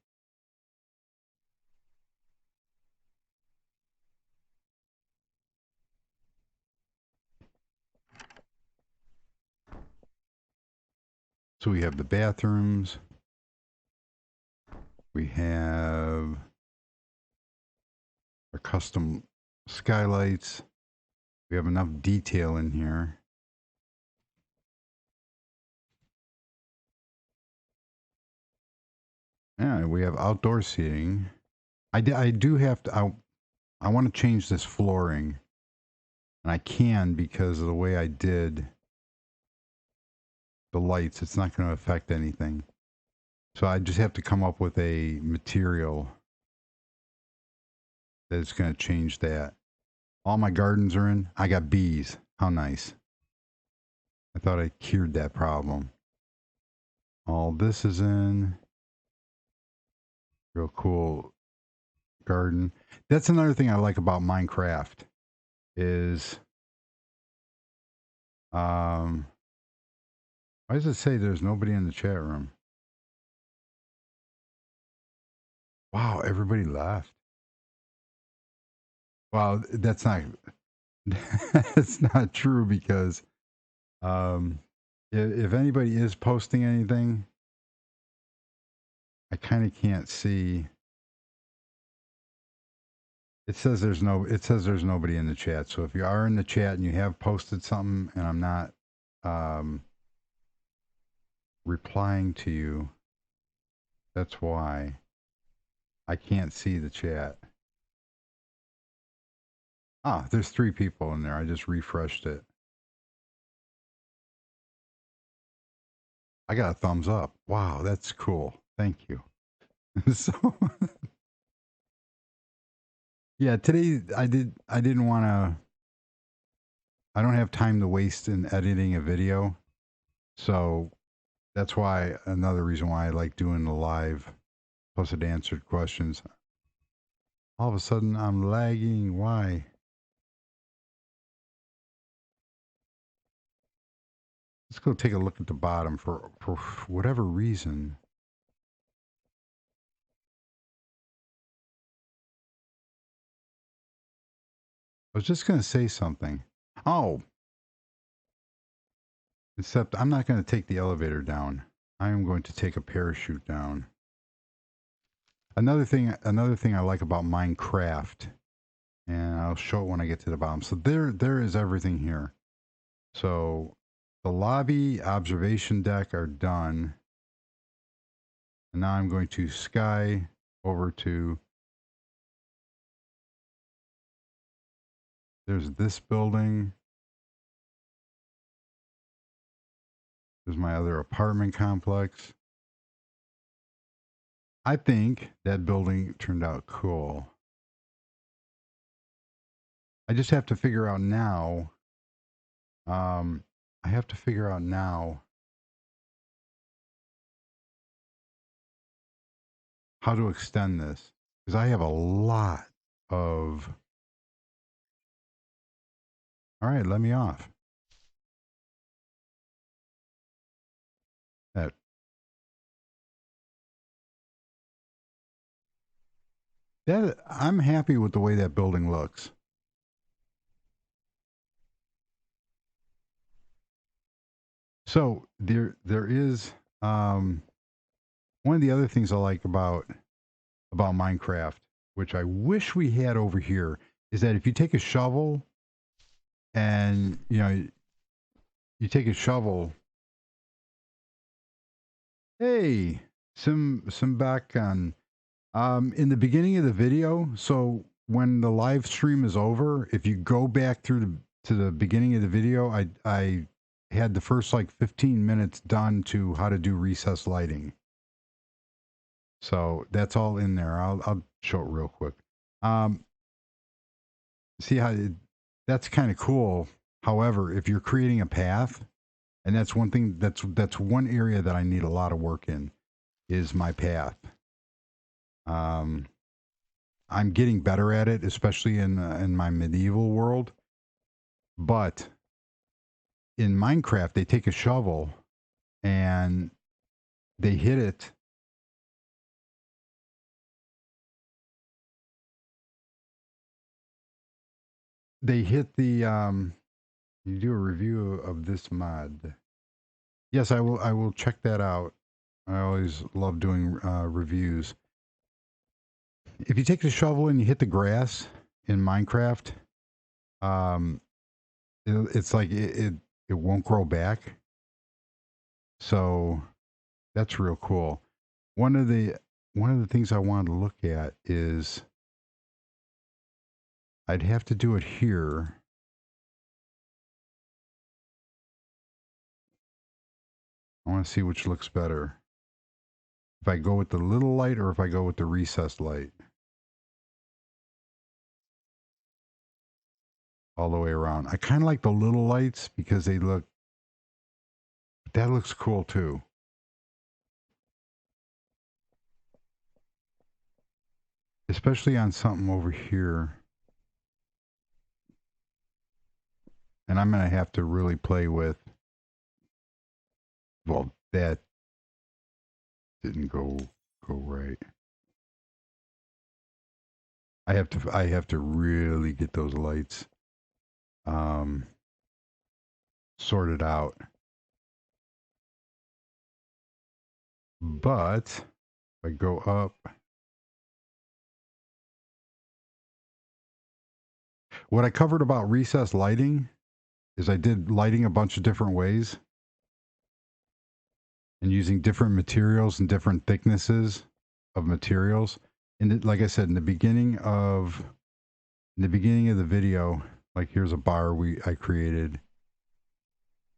So we have the bathrooms. We have our custom skylights. We have enough detail in here. Yeah, we have outdoor seating. I do have to. I want to change this flooring, and I can because of the way I did the lights. It's not going to affect anything. So I just have to come up with a material that's going to change that. All my gardens are in. I got bees. How nice. I thought I cured that problem. All this is in. Real cool garden. That's another thing I like about Minecraft is why does it say there's nobody in the chat room? Wow, everybody left. Well, that's not that's not true because um if anybody is posting anything, I kind of can't see. It says there's nobody in the chat. So if you are in the chat and you have posted something and I'm not um replying to you, that's why I can't see the chat. Ah, there's 3 people in there. I just refreshed it. I got a thumbs up. Wow, that's cool. Thank you. So yeah, today I didn't want to I don't have time to waste in editing a video. So that's why another reason why I like doing the live posted answered questions. All of a sudden I'm lagging. Why? Let's go take a look at the bottom for whatever reason. I was just going to say something. Oh, except I'm not going to take the elevator down. I am going to take a parachute down. Another thing I like about Minecraft, and I'll show it when I get to the bottom. So there is everything here. So the lobby observation deck are done. And now I'm going to sky over to, there's this building. There's my other apartment complex. I think that building turned out cool. I just have to figure out now. I have to figure out now how to extend this because I have a lot of. All right, let me off. That That I'm happy with the way that building looks. So there is one of the other things I like about Minecraft, which I wish we had over here, is that if you take a shovel and you take a shovel, hey, some back on in the beginning of the video. So when the live stream is over, if you go back through to the beginning of the video, I had the first like 15 minutes done to how to do recessed lighting. So that's all in there. I'll show it real quick. Um, see how that's kind of cool. However, if you're creating a path, and that's one thing that's one area that I need a lot of work in is my path. Um, I'm getting better at it, especially in my medieval world. But in Minecraft, they take a shovel and they hit it. They hit the. You do a review of this mod. Yes, I will. I will check that out. I always love doing reviews. If you take the shovel and you hit the grass in Minecraft, um, it's like it won't grow back. So that's real cool. One of the one of the things I wanted to look at is I'd have to do it here. I want to see which looks better. If I go with the little light or if I go with the recessed light. All the way around. I kind of like the little lights because they look, that looks cool too. Especially on something over here. And I'm going to have to really play with, well, that didn't go right. I have to really get those lights um sorted out. But if I go up, what I covered about recessed lighting is I did lighting a bunch of different ways and using different materials and different thicknesses of materials. And like I said, in the beginning of the video, like here's a bar I created,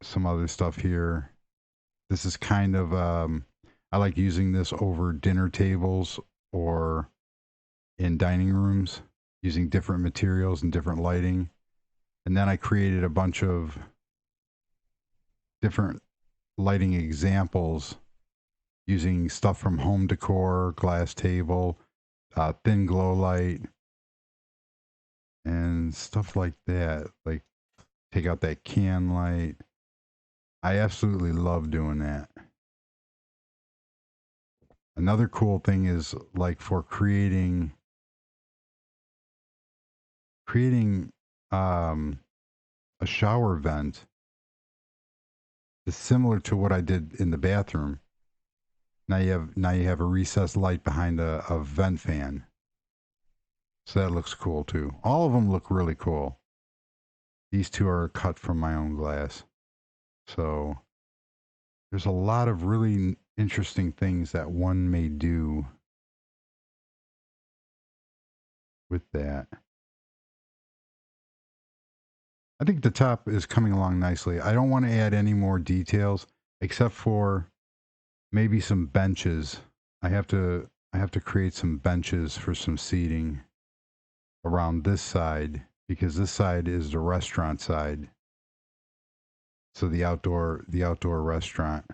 some other stuff here. This is kind of I like using this over dinner tables or in dining rooms using different materials and different lighting. And then I created a bunch of different lighting examples using stuff from home decor, glass table, thin glow light, and stuff like that. Like take out that can light. I absolutely love doing that. Another cool thing is like for creating a shower vent is similar to what I did in the bathroom. Now you have a recessed light behind a vent fan. So that looks cool too. All of them look really cool. These two are cut from my own glass. So there's a lot of really interesting things that one may do with that. I think the top is coming along nicely. I don't want to add any more details except for maybe some benches. I have to create some benches for some seating around this side because this side is the restaurant side. So the outdoor restaurant.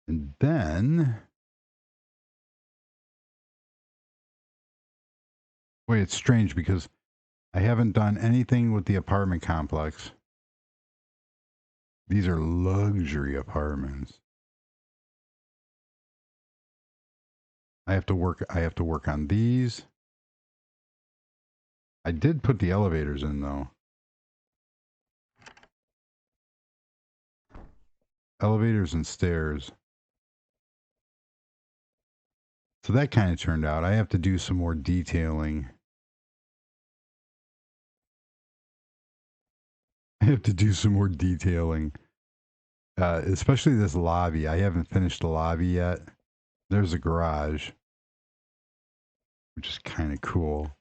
And then wait, it's strange because I haven't done anything with the apartment complex. These are luxury apartments. I have to work on these. I did put the elevators in though. Elevators and stairs. So that kind of turned out. I have to do some more detailing. I have to do some more detailing. Especially this lobby. I haven't finished the lobby yet. There's a garage, which is kind of cool.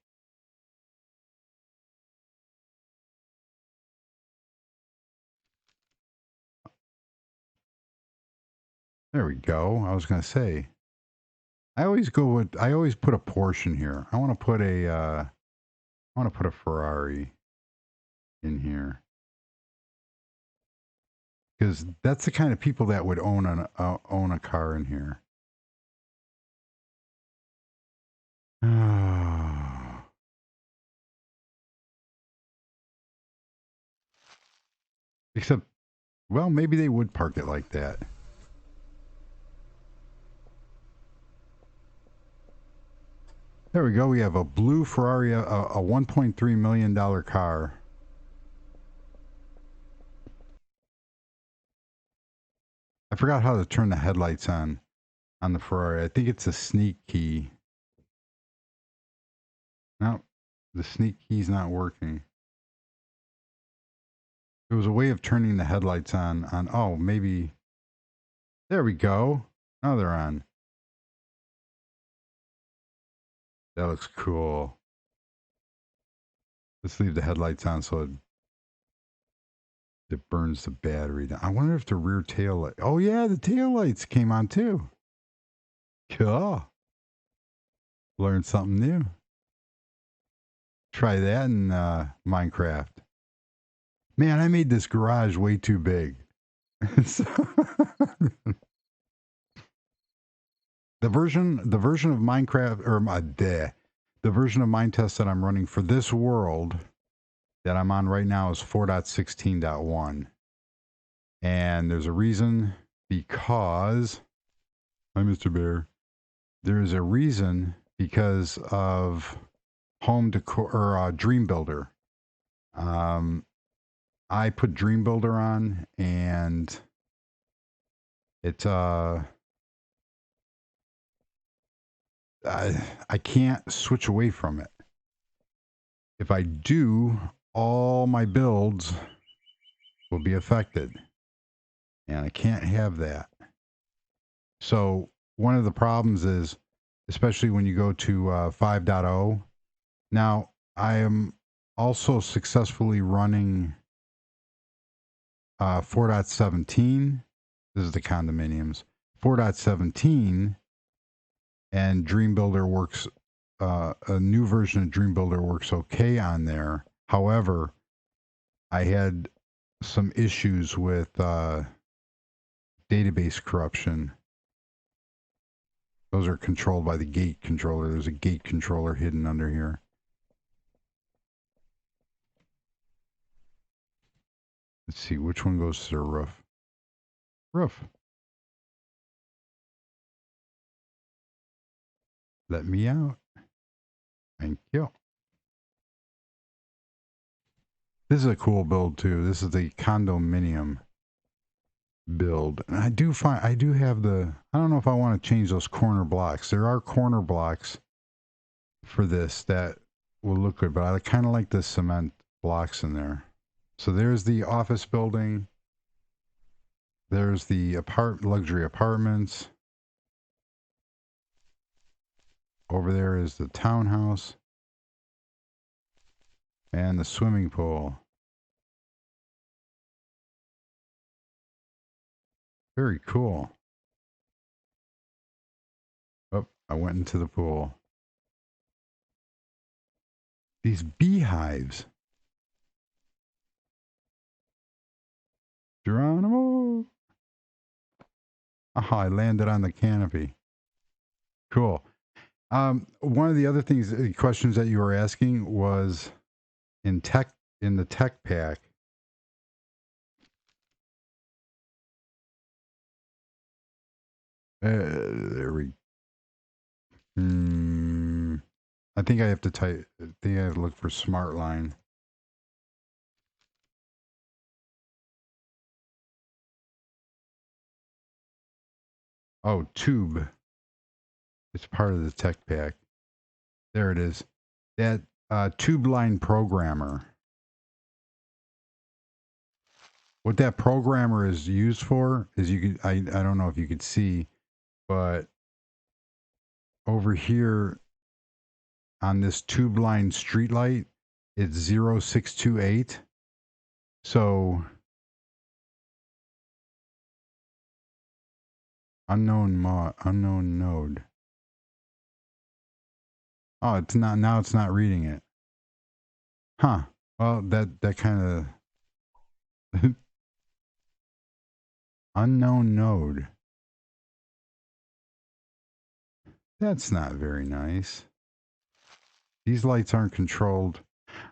There we go. I was going to say, I always put a Porsche in here. I want to put a Ferrari in here because that's the kind of people that would own a car in here. Except, well, maybe they would park it like that. There we go. We have a blue Ferrari, a $1.3 million car. I forgot how to turn the headlights on the Ferrari. I think it's a sneak key. No, the sneak key's not working. There was a way of turning the headlights on. Oh, maybe. There we go. Now they're on. That looks cool. Let's leave the headlights on so it burns the battery down. I wonder if the rear tail light. Oh yeah, the tail lights came on too. Cool. Learned something new. Try that in Minecraft. Man, I made this garage way too big. So the version of Minecraft or the version of Minetest that I'm running for this world that I'm on right now is 4.16.1. And there's a reason because hi Mr. Bear. There is a reason because of home decor or Dream Builder. I put Dream Builder on and it's I can't switch away from it. If I do, all my builds will be affected. And I can't have that. So one of the problems is, especially when you go to 5.0, now I am also successfully running 4.17. This is the condominiums. 4.17 and Dream Builder works, a new version of Dream Builder works okay on there. However, I had some issues with database corruption. Those are controlled by the gate controller. There's a gate controller hidden under here. Let's see, which one goes to the roof? Roof. Let me out. Thank you. This is a cool build too. This is the condominium build. And I do have I don't know if I want to change those corner blocks. There are corner blocks for this that will look good, but I kind of like the cement blocks in there. So there's the office building. There's the luxury apartments. Over there is the townhouse and the swimming pool. Very cool. Oh, I went into the pool. These beehives. Geronimo. Ah, I landed on the canopy. Cool. One of the other questions that you were asking was in the tech pack. There we I think I have to type. I think I have to look for smart line. Oh, tube. It's part of the tech pack. There it is. That tube line programmer. What that programmer is used for is you could I don't know if you could see, but over here on this tube line street light, it's 0628. So unknown node. Oh, it's not now. It's not reading it. Huh. Well, that kind of unknown node. That's not very nice. These lights aren't controlled.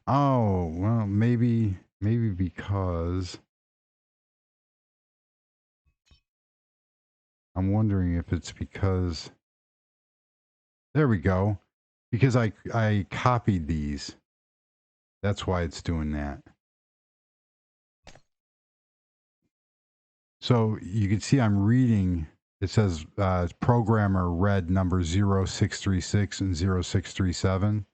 Oh, well, maybe because I'm wondering if it's because there we go. Because I copied these. That's why it's doing that. So you can see I'm reading. It says programmer read number 0636 and 0637.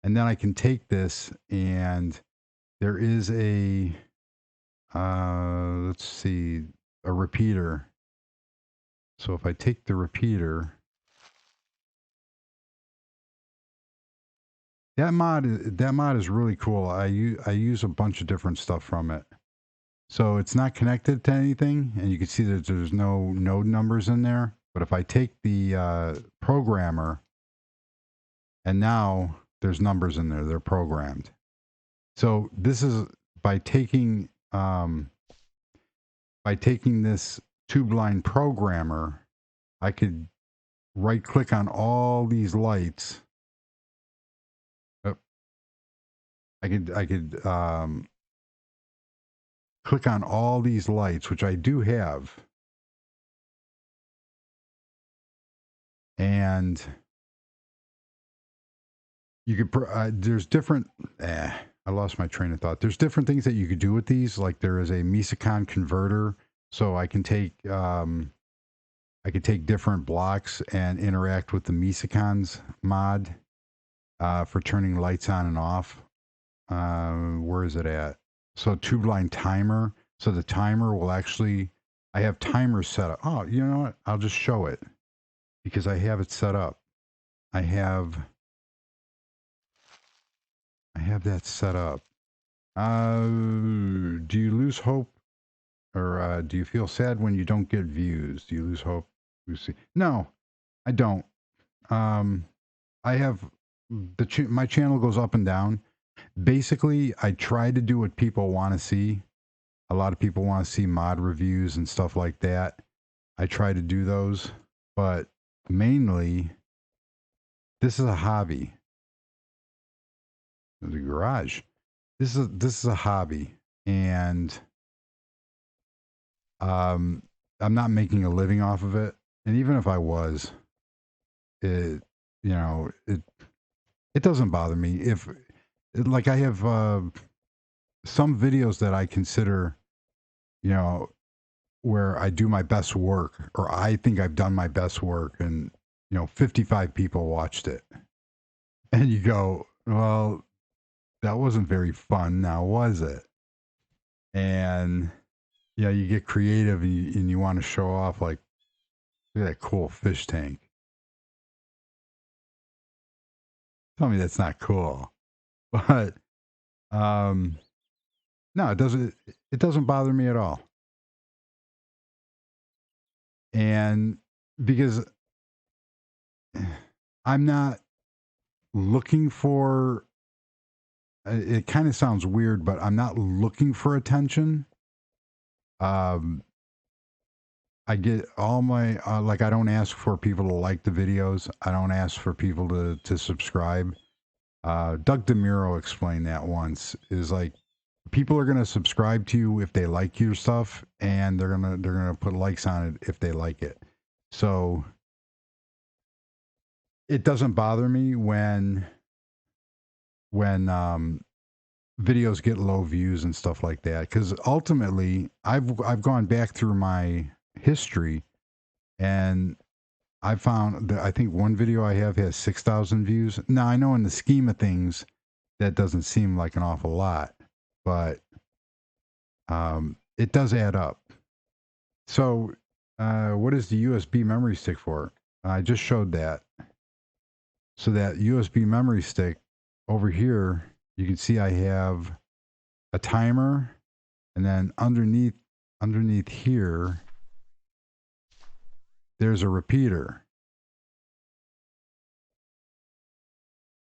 And then I can take this and there is a, let's see, a repeater. So if I take the repeater, that mod is really cool. I use a bunch of different stuff from it. So it's not connected to anything, and you can see that there's no node numbers in there. But if I take the programmer, and now there's numbers in there, they're programmed. So this is by taking this tube line programmer, I could right click on all these lights. Oh, I could click on all these lights, which I do have, and you could there's different I lost my train of thought. There's different things that you could do with these. Like there is a Misicon converter, so I could take different blocks and interact with the Misicons mod for turning lights on and off. Where is it at? So tube line timer. So the timer will actually, I have timers set up. Oh, you know what? I'll just show it because I have it set up. I have that set up. Do you lose hope, or do you feel sad when you don't get views? Do you lose hope? Lucy? No, I don't. Um, I have my channel goes up and down. Basically, I try to do what people want to see. A lot of people want to see mod reviews and stuff like that. I try to do those, but mainly, this is a hobby. The garage. This is a hobby, and I'm not making a living off of it. And even if I was, it you know it doesn't bother me if like I have some videos that I consider, you know, where I do my best work, or I think I've done my best work, and 55 people watched it, and you go, well, that wasn't very fun, now was it? And yeah, you get creative, and you want to show off, like, look at that cool fish tank. Tell me that's not cool. But um no, it doesn't bother me at all. And because I'm not looking for it kind of sounds weird, but I'm not looking for attention. Um I get all my like I don't ask for people to like the videos. I don't ask for people to subscribe. Doug DeMuro explained that once. Is like people are gonna subscribe to you if they like your stuff, and they're gonna put likes on it if they like it. So it doesn't bother me when when videos get low views and stuff like that. Because ultimately, I've gone back through my history, and I found that I think one video I have has 6,000 views. Now I know in the scheme of things that doesn't seem like an awful lot, but it does add up. So, what is the USB memory stick for? I just showed that. So that USB memory stick over here, you can see I have a timer, and then underneath here, there's a repeater.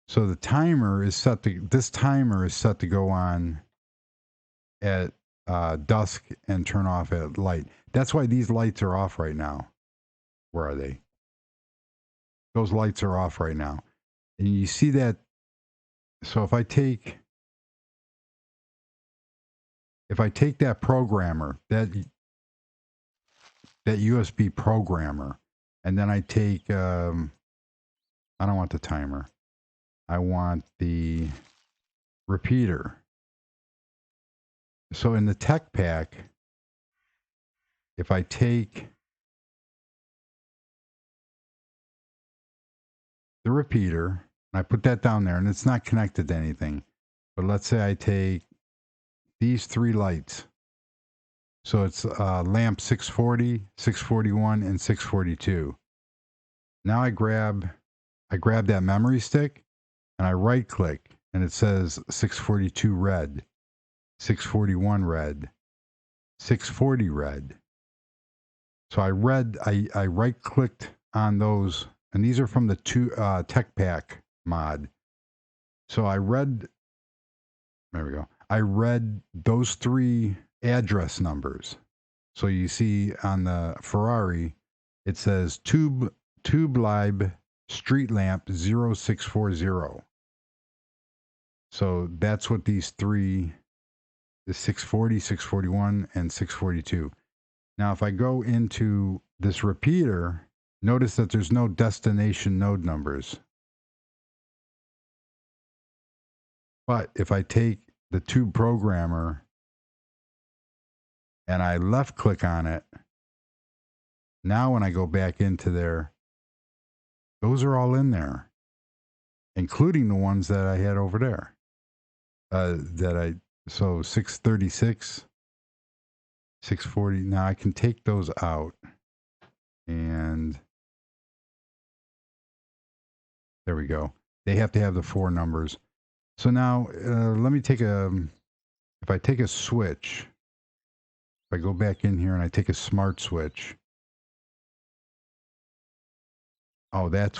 So the timer is set to this timer is set to go on at dusk and turn off at light. That's why these lights are off right now. Where are they? Those lights are off right now. And you see that. So if I take that programmer, that USB programmer, and then I take I don't want the timer. I want the repeater. So in the tech pack, if I take the repeater and I put that down there, and it's not connected to anything, but let's say I take these three lights. So it's lamp 640, 641, and 642. Now I grab that memory stick and I right click, and it says 642 red, 641 red, 640 red. So I right clicked on those, and these are from the tech pack mod. So there we go. I read those three address numbers. So you see on the Ferrari, it says tube lib street lamp 0640. So that's what these three is: 640, 641, and 642. Now, if I go into this repeater, notice that there's no destination node numbers. But if I take the tube programmer and I left click on it, now when I go back into there, those are all in there, including the ones that I had over there. So 636, 640. Now I can take those out, and there we go. They have to have the four numbers. So now let me take if I take a switch, if I go back in here and I take a smart switch. Oh, that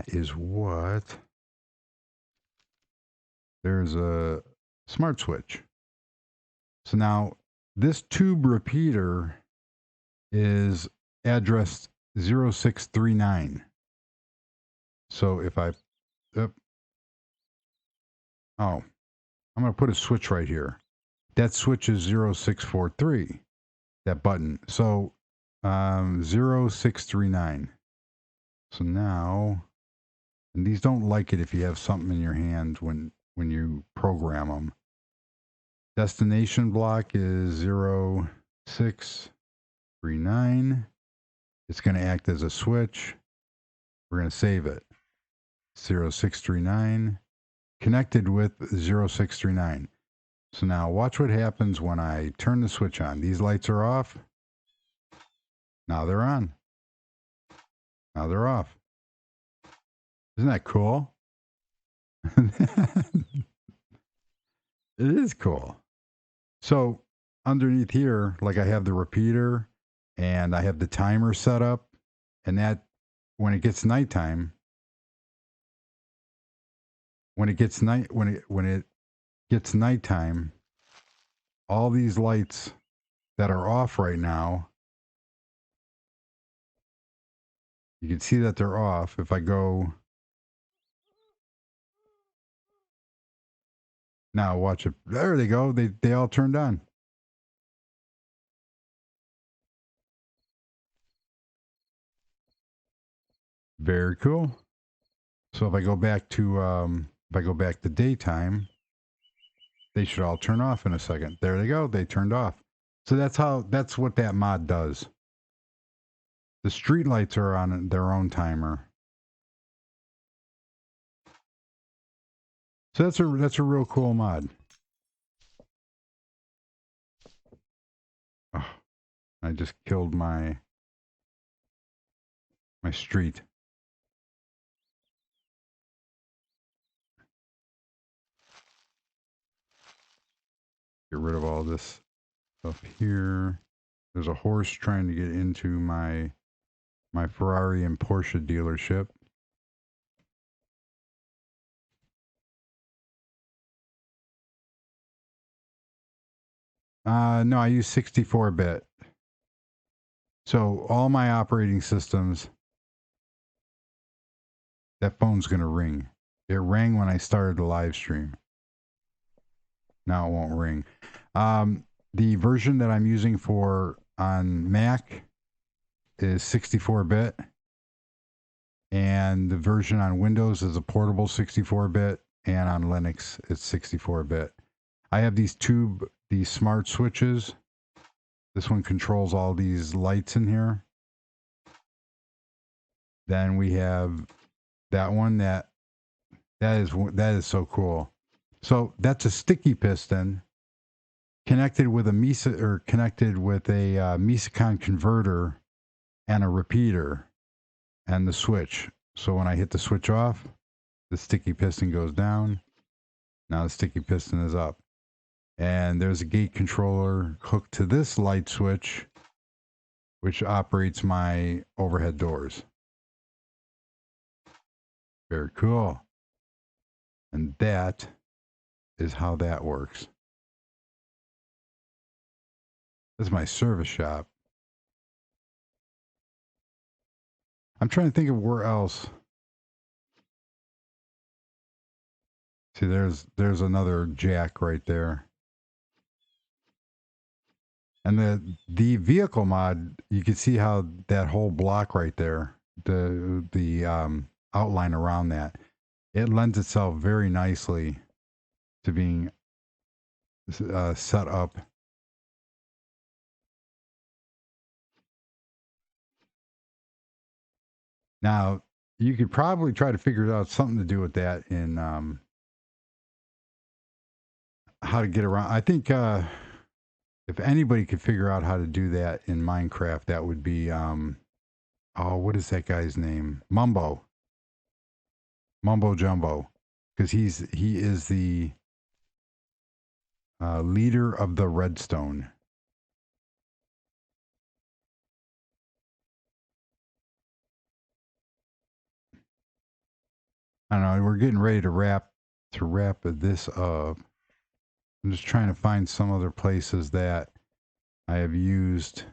is what, there's a smart switch. So now this tube repeater is addressed 0639. So if I, I'm going to put a switch right here. That switch is 0643, that button. So 0639. So now, and these don't like it if you have something in your hand when you program them. Destination block is 0639. It's going to act as a switch. We're going to save it. 0639 connected with 0639. So now watch what happens when I turn the switch on. These lights are off. Now they're on. Now they're off. Isn't that cool? It is cool. So underneath here, like I have the repeater and I have the timer set up, and that when it gets nighttime, when it gets nighttime, all these lights that are off right now, you can see that they're off. If I go now, watch it. There they go. They all turned on. Very cool. So if I go back to daytime, they should all turn off in a second. There they go. They turned off. So that's what that mod does. The street lights are on their own timer. So that's a real cool mod. Oh, I just killed my street. Get rid of all this stuff here. There's a horse trying to get into my Ferrari and Porsche dealership. No, I use 64-bit. So all my operating systems, that phone's going to ring. It rang when I started the live stream. Now it won't ring. The version that I'm using on Mac is 64-bit. And the version on Windows is a portable 64-bit. And on Linux, it's 64-bit. I have these smart switches. This one controls all these lights in here. Then we have that one that is so cool. So that's a sticky piston connected with a Misicon converter and a repeater and the switch. So when I hit the switch off, the sticky piston goes down. Now the sticky piston is up. And there's a gate controller hooked to this light switch, which operates my overhead doors. Very cool. And that is how that works. This is my service shop. I'm trying to think of where else. See, there's another jack right there. And the vehicle mod, you can see how that whole block right there, the outline around that, it lends itself very nicely to being set up. Now, you could probably try to figure out something to do with that in how to get around. I think if anybody could figure out how to do that in Minecraft, that would be what is that guy's name? Mumbo Jumbo, because he is the leader of the Redstone. I don't know. We're getting ready to wrap this up. I'm just trying to find some other places that I have used.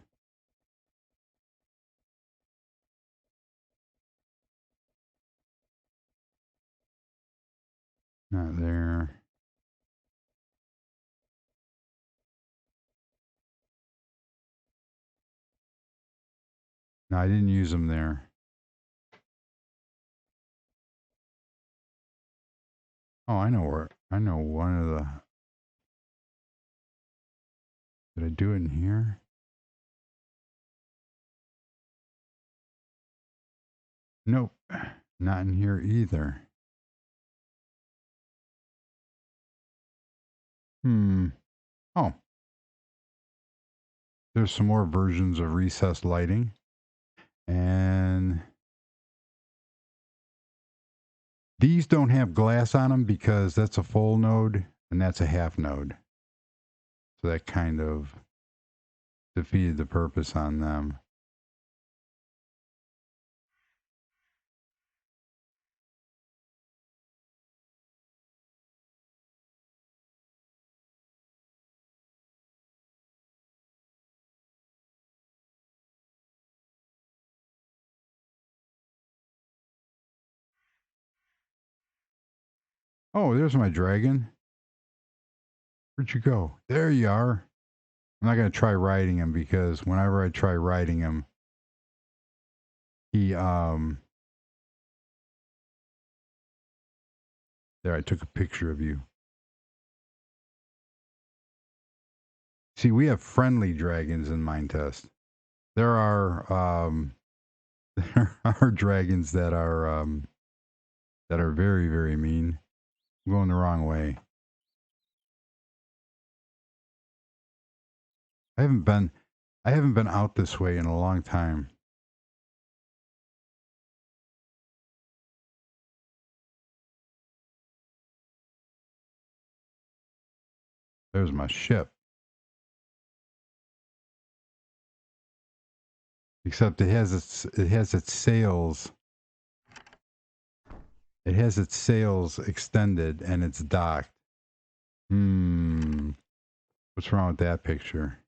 Not there. No, I didn't use them there. Oh, I know where. I know one of the. Did I do it in here? Nope. Not in here either. Oh. There's some more versions of recessed lighting. And these don't have glass on them because that's a full node and that's a half node. So that kind of defeated the purpose on them. Oh, there's my dragon. Where'd you go? There you are. I'm not going to try riding him because whenever I try riding him, he There, I took a picture of you. See, we have friendly dragons in Mind Test. There are there are dragons that are very, very mean. I'm going the wrong way. I haven't been out this way in a long time. There's my ship. Except it has its sails. It has its sails extended and it's docked. What's wrong with that picture?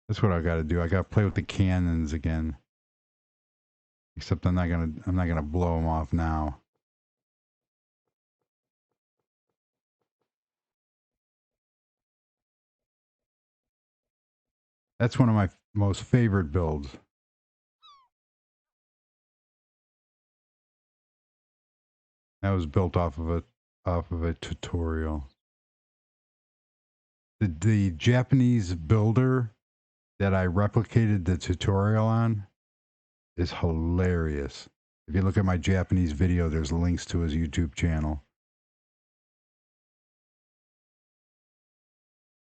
That's what I got to do. I got to play with the cannons again. Except I'm not gonna blow them off now. That's one of my most favorite builds. That was built off of a tutorial. The Japanese builder that I replicated the tutorial on is hilarious. If you look at my Japanese video, there's links to his YouTube channel.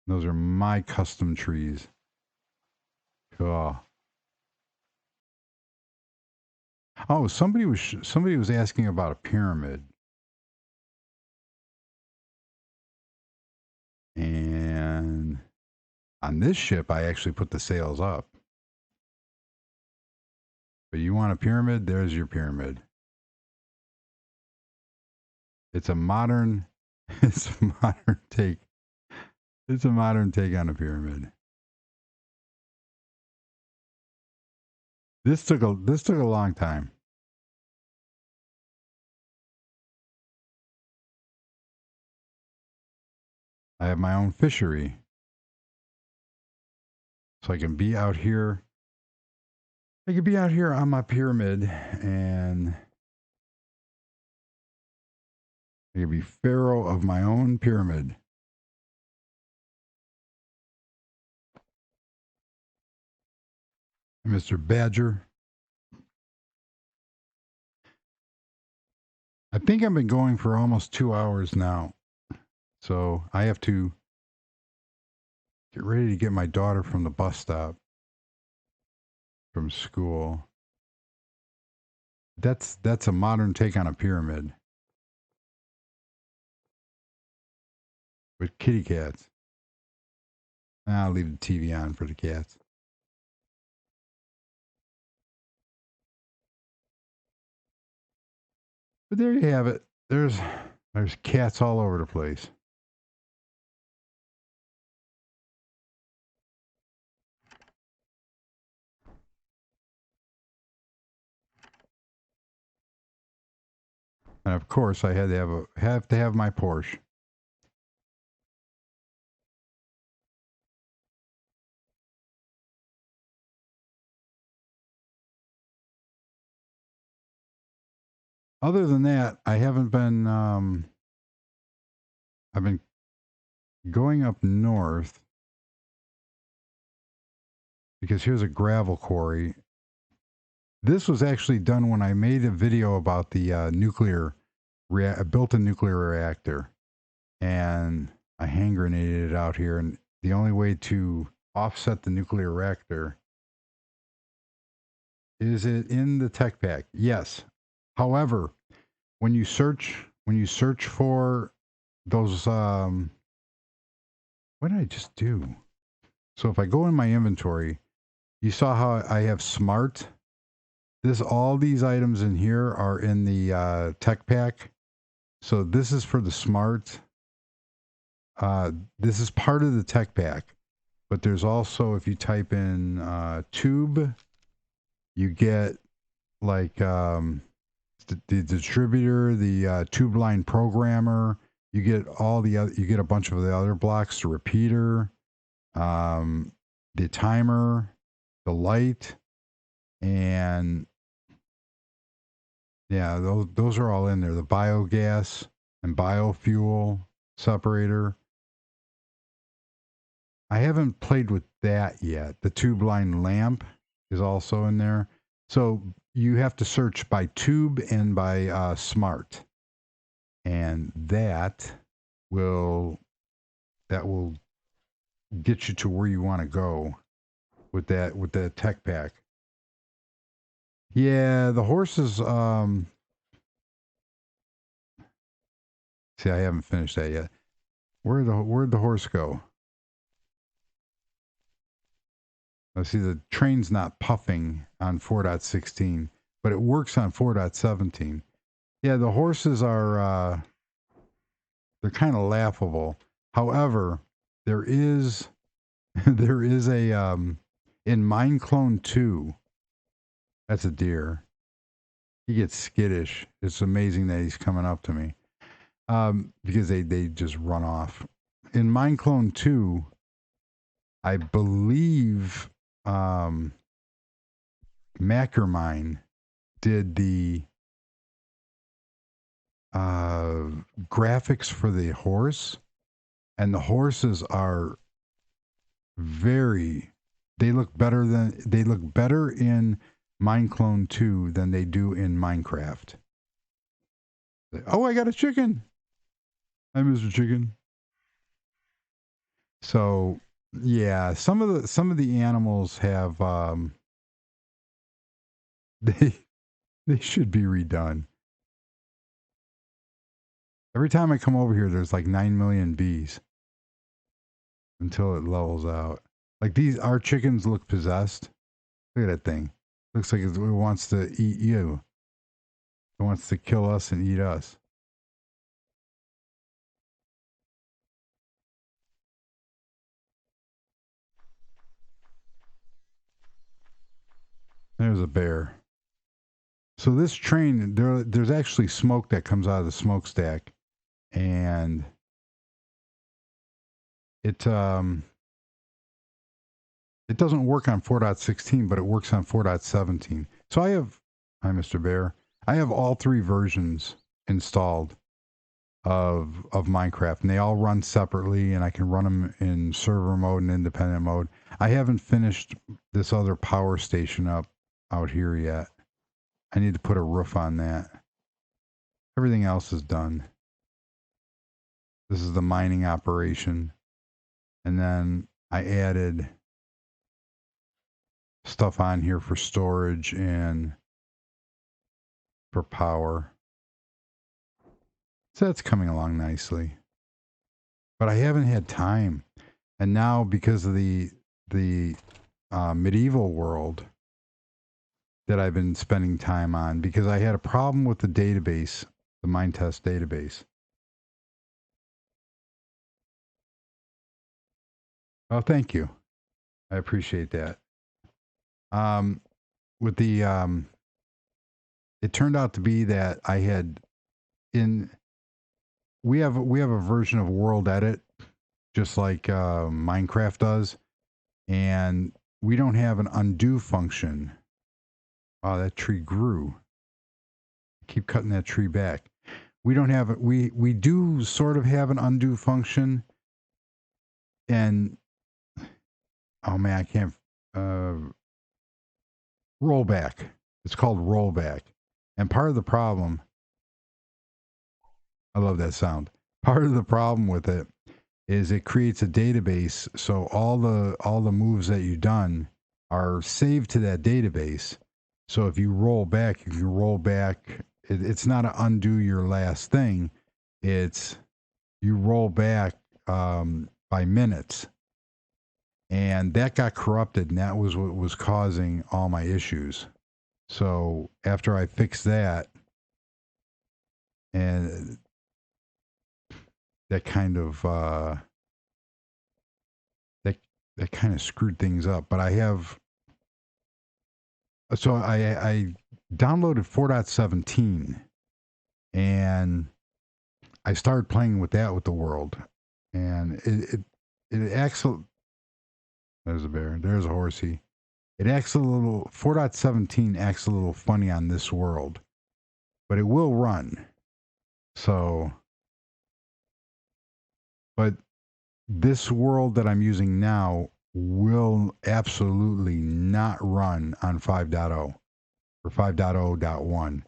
Those are my custom trees. Cool. Oh, somebody was asking about a pyramid. And on this ship, I actually put the sails up. But you want a pyramid? There's your pyramid. It's a modern take. It's a modern take on a pyramid. This took a long time. I have my own fishery. So I can be out here. I can be out here on my pyramid and I can be pharaoh of my own pyramid. Mr. Badger. I think I've been going for almost 2 hours now. So I have to get ready to get my daughter from the bus stop from school. That's a modern take on a pyramid with kitty cats. I'll leave the TV on for the cats. But there you have it. There's cats all over the place. And of course, I had to have my Porsche. Other than that, I haven't been. I've been going up north because here's a gravel quarry. This was actually done when I made a video about the built a nuclear reactor, and I hand grenaded it out here. And the only way to offset the nuclear reactor is it in the tech pack? Yes. However, when you search for those, what did I just do? So if I go in my inventory, you saw how I have smart. All these items in here are in the tech pack. So this is for the smart. This is part of the tech pack, but there's also, if you type in tube, you get like the distributor, the tube line programmer, You get all the other, you get a bunch of the other blocks, the repeater, um, the timer, the light, and yeah, those are all in there. The biogas and biofuel separator. I haven't played with that yet. The tube line lamp is also in there. So you have to search by tube and by smart, and will that will get you to where you want to go with that tech pack. Yeah, the horses. See, I haven't finished that yet. Where'd the horse go? I see the train's not puffing on 4.16, but it works on 4.17. Yeah, the horses are they're kind of laughable. However, there is there is a in Mine Clone 2, that's a deer. He gets skittish. It's amazing that he's coming up to me. Because they just run off. In Mine Clone 2, I believe Mackermine did the graphics for the horse, and the horses are very. They look better in Mineclone 2 than they do in Minecraft. Oh, I got a chicken. Hi, Mr. Chicken. So, yeah, some of the animals have they they should be redone. Every time I come over here, there's like 9 million bees until it levels out. Like our chickens look possessed. Look at that thing. Looks like it wants to eat you. It wants to kill us and eat us. There's a bear. So this train, there's actually smoke that comes out of the smokestack, and it doesn't work on 4.16, but it works on 4.17. So hi, Mr. Bear. I have all three versions installed of Minecraft, and they all run separately, and I can run them in server mode and independent mode. I haven't finished this other power station up out here yet. I need to put a roof on that. Everything else is done. This is the mining operation. And then I added stuff on here for storage and for power. So that's coming along nicely. But I haven't had time. And now because of the medieval world that I've been spending time on, because I had a problem with the database, the Mindtest database. Oh, thank you. I appreciate that. With the it turned out to be that I had in we have a version of World Edit just like Minecraft does, and we don't have an undo function. Oh, that tree grew. Keep cutting that tree back. We don't have it. We do sort of have an undo function, and oh man, I can't rollback. It's called rollback, and part of the problem. I love that sound. Part of the problem with it is it creates a database, so all the moves that you've done are saved to that database. So if you roll back, you can roll back. It's not an undo your last thing. It's you roll back by minutes, and that got corrupted, and that was what was causing all my issues. So after I fixed that, and that kind of that kind of screwed things up. But I have so I downloaded 4.17, and I started playing with that with the world, and it acts. There's a bear. There's a horsey. It acts a little 4.17 acts a little funny on this world, but it will run. So, but this world that I'm using now will absolutely not run on 5.0 or 5.0.1.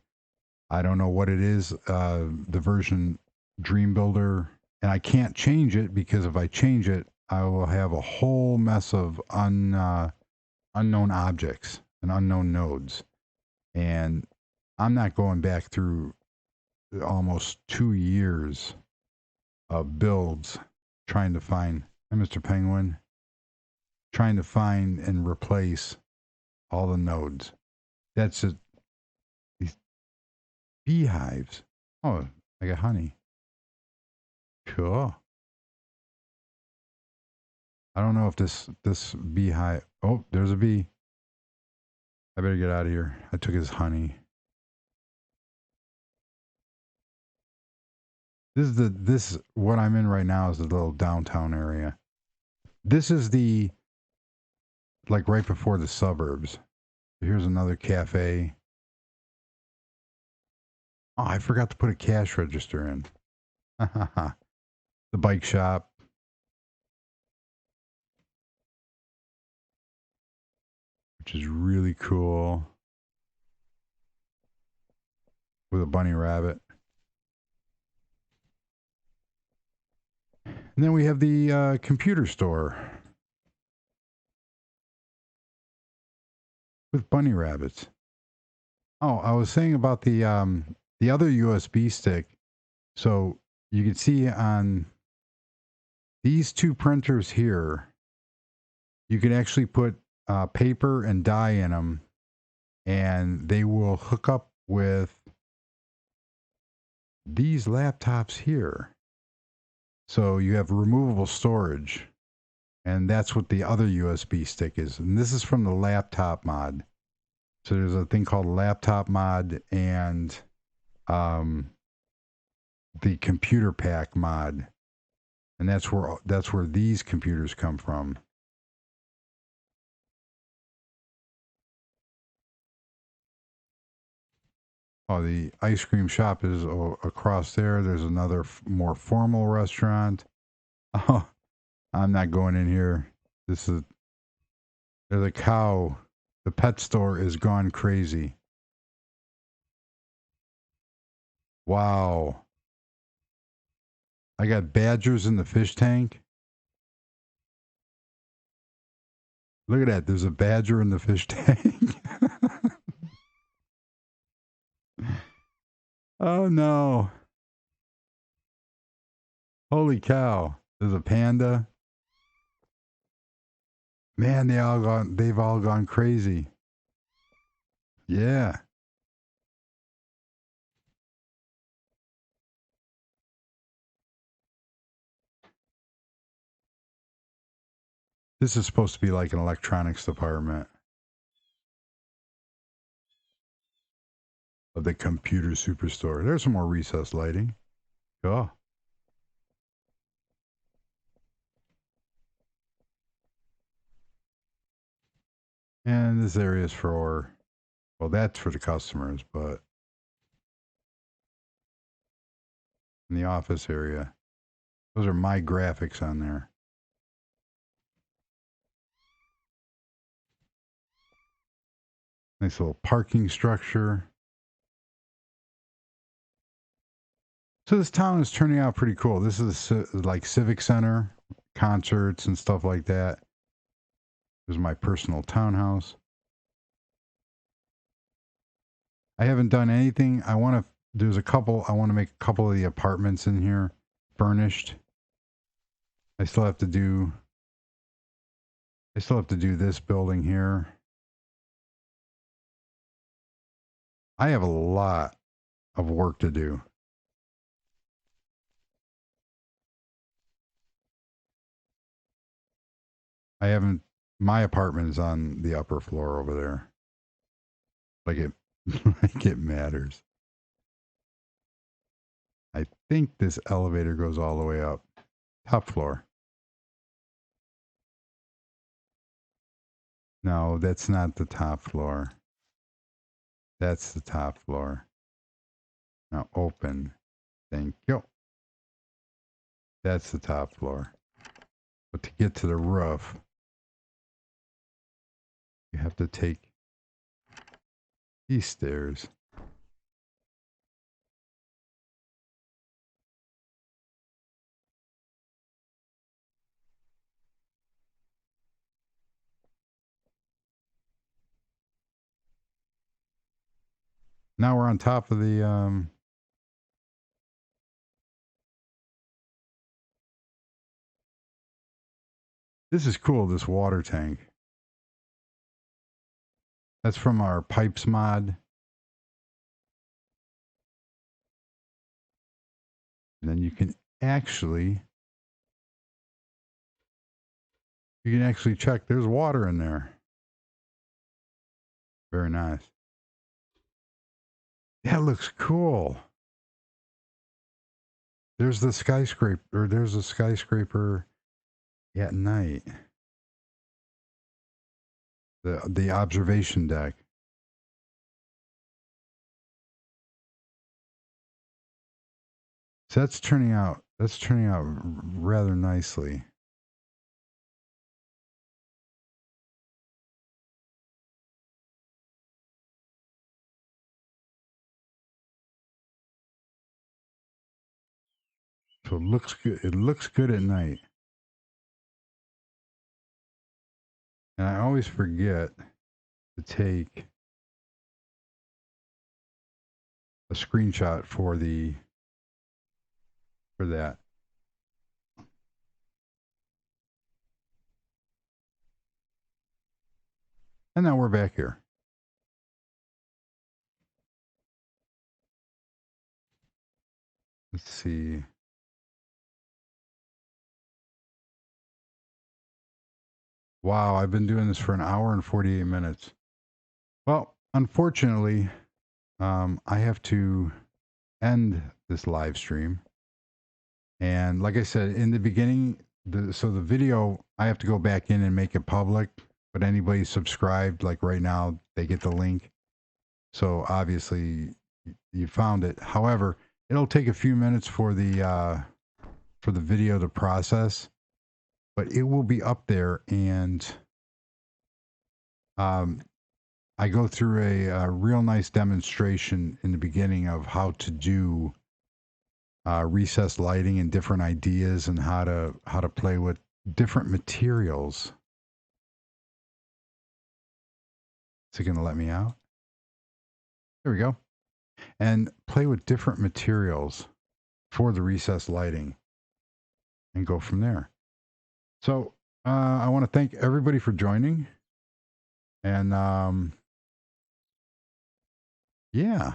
I don't know what it is, the version Dream Builder, and I can't change it because if I change it, I will have a whole mess of unknown objects and unknown nodes. And I'm not going back through almost 2 years of builds trying to find, hey, Mr. Penguin, trying to find and replace all the nodes. That's it. These beehives. Oh, I got honey. Cool. I don't know if this beehive. Oh, there's a bee. I better get out of here. I took his honey. This what I'm in right now is the little downtown area. This is the like right before the suburbs. Here's another cafe. Oh, I forgot to put a cash register in. The bike shop, which is really cool, with a bunny rabbit. And then we have the computer store with bunny rabbits. Oh, I was saying about the other USB stick. So you can see on these two printers here, you can actually put paper and dye in them, and they will hook up with these laptops here. So you have removable storage, and that's what the other USB stick is. And this is from the laptop mod. So there's a thing called laptop mod and the computer pack mod, and that's where these computers come from. Oh, the ice cream shop is across there. There's another more formal restaurant. Oh, I'm not going in here. There's a cow. The pet store is gone crazy. Wow. I got badgers in the fish tank. Look at that. There's a badger in the fish tank. Oh no. Holy cow. There's a panda. Man, they've all gone crazy. Yeah. This is supposed to be like an electronics department of the computer superstore. There's some more recessed lighting. Cool. And this area is for, well, that's for the customers, but in the office area, those are my graphics on there. Nice little parking structure. So this town is turning out pretty cool. This is like civic center, concerts and stuff like that. This is my personal townhouse. I haven't done anything. I want to make a couple of the apartments in here furnished. I still have to do this building here. I have a lot of work to do. I haven't My apartment is on the upper floor over there. Like it like it matters. I think this elevator goes all the way up. Top floor. No, that's not the top floor. That's the top floor. Now open. Thank you. That's the top floor. But to get to the roof, you have to take these stairs. Now we're on top of the. This is cool, this water tank. That's from our pipes mod. And then you can actually check there's water in there. Very nice. That looks cool. There's the skyscraper, or there's a skyscraper at night. The observation deck. So that's turning out rather nicely. So it looks good. It looks good at night. And I always forget to take a screenshot for that. And now we're back here. Let's see. Wow, I've been doing this for an hour and 48 minutes. Well, unfortunately, I have to end this live stream. And like I said in the beginning, the video, I have to go back in and make it public. But anybody subscribed, like right now, they get the link. So obviously, you found it. However, it'll take a few minutes for the video to process, but it will be up there. And I go through a real nice demonstration in the beginning of how to do recessed lighting and different ideas and how to play with different materials. Is it going to let me out? There we go. And play with different materials for the recessed lighting and go from there. So I want to thank everybody for joining. And yeah,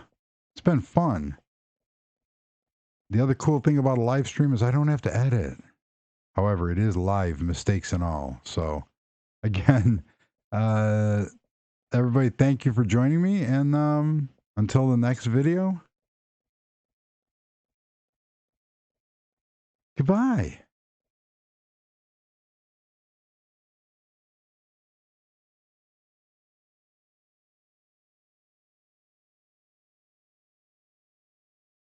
it's been fun. The other cool thing about a live stream is I don't have to edit. However, it is live, mistakes and all. So again, everybody, thank you for joining me. And until the next video, goodbye.